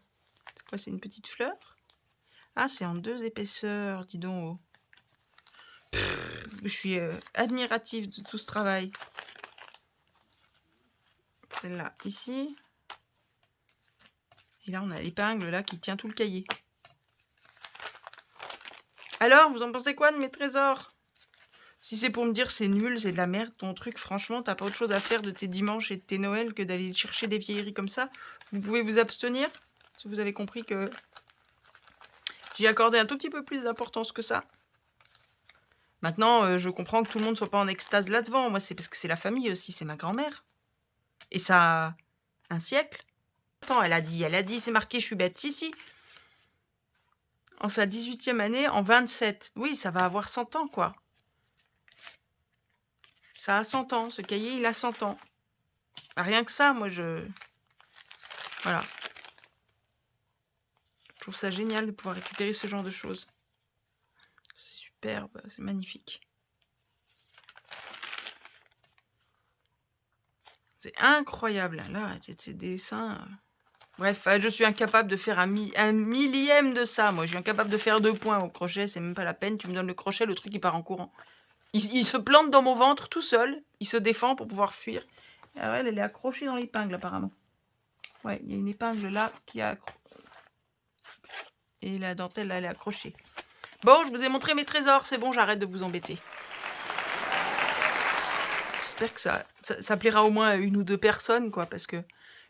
C'est quoi, c'est une petite fleur? Ah, c'est en 2 épaisseurs, dis donc. Je suis admirative de tout ce travail. Celle-là, ici. Et là, on a l'épingle là qui tient tout le cahier. Alors, vous en pensez quoi de mes trésors? Si c'est pour me dire c'est nul, c'est de la merde ton truc, franchement, t'as pas autre chose à faire de tes dimanches et de tes Noëls que d'aller chercher des vieilleries comme ça, vous pouvez vous abstenir. Si vous avez compris que j'y accordais un tout petit peu plus d'importance que ça. Maintenant, je comprends que tout le monde soit pas en extase là-devant. Moi, c'est parce que c'est la famille aussi, c'est ma grand-mère. Et ça a un siècle. Attends, elle a dit, c'est marqué, je suis bête. Si. En sa 18e année, en 27. Oui, ça va avoir 100 ans, quoi. Ça a 100 ans, ce cahier, il a 100 ans. Rien que ça, moi, voilà. Je trouve ça génial de pouvoir récupérer ce genre de choses. C'est superbe, c'est magnifique. C'est incroyable. Là, ces dessins... Bref, je suis incapable de faire un millième de ça. Moi, je suis incapable de faire 2 points au crochet. C'est même pas la peine. Tu me donnes le crochet, le truc, il part en courant. Il se plante dans mon ventre tout seul. Il se défend pour pouvoir fuir. Alors elle est accrochée dans l'épingle, apparemment. Ouais, il y a une épingle là qui a... Et la dentelle, là, elle est accrochée. Bon, je vous ai montré mes trésors. C'est bon, j'arrête de vous embêter. J'espère que ça plaira au moins à 1 ou 2 personnes, quoi, parce que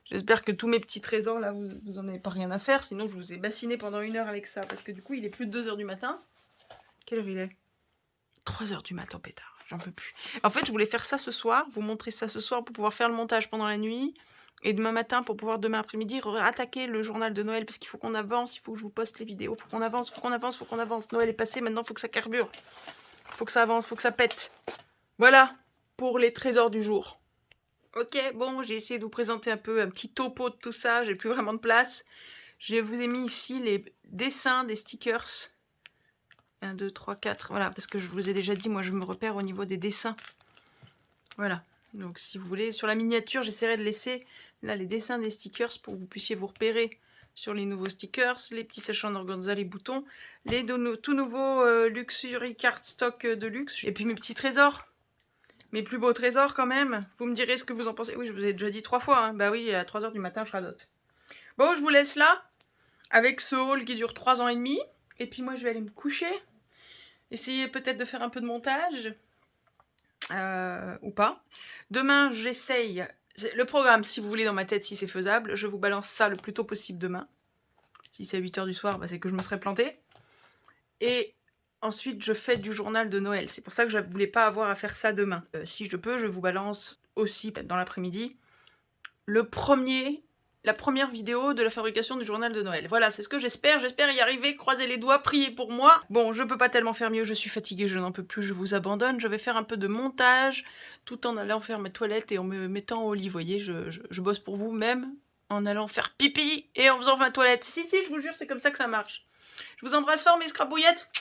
j'espère que tous mes petits trésors, là, vous en avez pas rien à faire. Sinon, je vous ai bassiné pendant 1 heure avec ça, parce que du coup, il est plus de 2 h du matin. Quelle heure il est? 3 h du matin, pétard. J'en peux plus. En fait, je voulais faire ça ce soir, vous montrer ça ce soir pour pouvoir faire le montage pendant la nuit. Et demain matin, pour pouvoir demain après-midi attaquer le journal de Noël, parce qu'il faut qu'on avance, il faut que je vous poste les vidéos, faut qu'on avance, faut qu'on avance, faut qu'on avance. Noël est passé, maintenant, il faut que ça carbure. Faut que ça avance, faut que ça pète. Voilà pour les trésors du jour. Ok, bon, j'ai essayé de vous présenter un petit topo de tout ça, j'ai plus vraiment de place. Je vous ai mis ici les dessins des stickers. 1, 2, 3, 4, voilà, parce que je vous ai déjà dit, moi je me repère au niveau des dessins. Voilà, donc si vous voulez, sur la miniature, j'essaierai de laisser là les dessins des stickers pour que vous puissiez vous repérer sur les nouveaux stickers, les petits sachants d'organza, les boutons, les tout nouveaux Luxury Cardstock de luxe, et puis mes petits trésors. Mes plus beaux trésors quand même. Vous me direz ce que vous en pensez. Oui, je vous ai déjà dit 3 fois. Hein. Bah oui, à 3 h du matin, je radote. Bon, je vous laisse là. Avec ce haul qui dure 3 ans et demi. Et puis moi, je vais aller me coucher. essayer peut-être de faire un peu de montage. Ou pas. Demain, j'essaye... Le programme, si vous voulez, dans ma tête, si c'est faisable, je vous balance ça le plus tôt possible demain. Si c'est à 8 h du soir, bah, c'est que je me serais plantée. Et ensuite, je fais du journal de Noël. C'est pour ça que je ne voulais pas avoir à faire ça demain. Si je peux, je vous balance aussi dans l'après-midi la première vidéo de la fabrication du journal de Noël. Voilà, c'est ce que j'espère. J'espère y arriver. Croisez les doigts, priez pour moi. Bon, je peux pas tellement faire mieux. Je suis fatiguée, je n'en peux plus. Je vous abandonne. Je vais faire un peu de montage tout en allant faire mes toilettes et en me mettant au lit. Vous voyez, je bosse pour vous même en allant faire pipi et en faisant ma toilette. Si, je vous jure, c'est comme ça que ça marche. Je vous embrasse fort, mes scrabouillettes.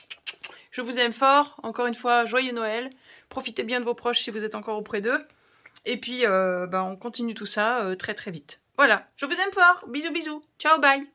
Je vous aime fort. Encore une fois, joyeux Noël. Profitez bien de vos proches si vous êtes encore auprès d'eux. Et puis, on continue tout ça très très vite. Voilà, je vous aime fort. Bisous, bisous. Ciao, bye.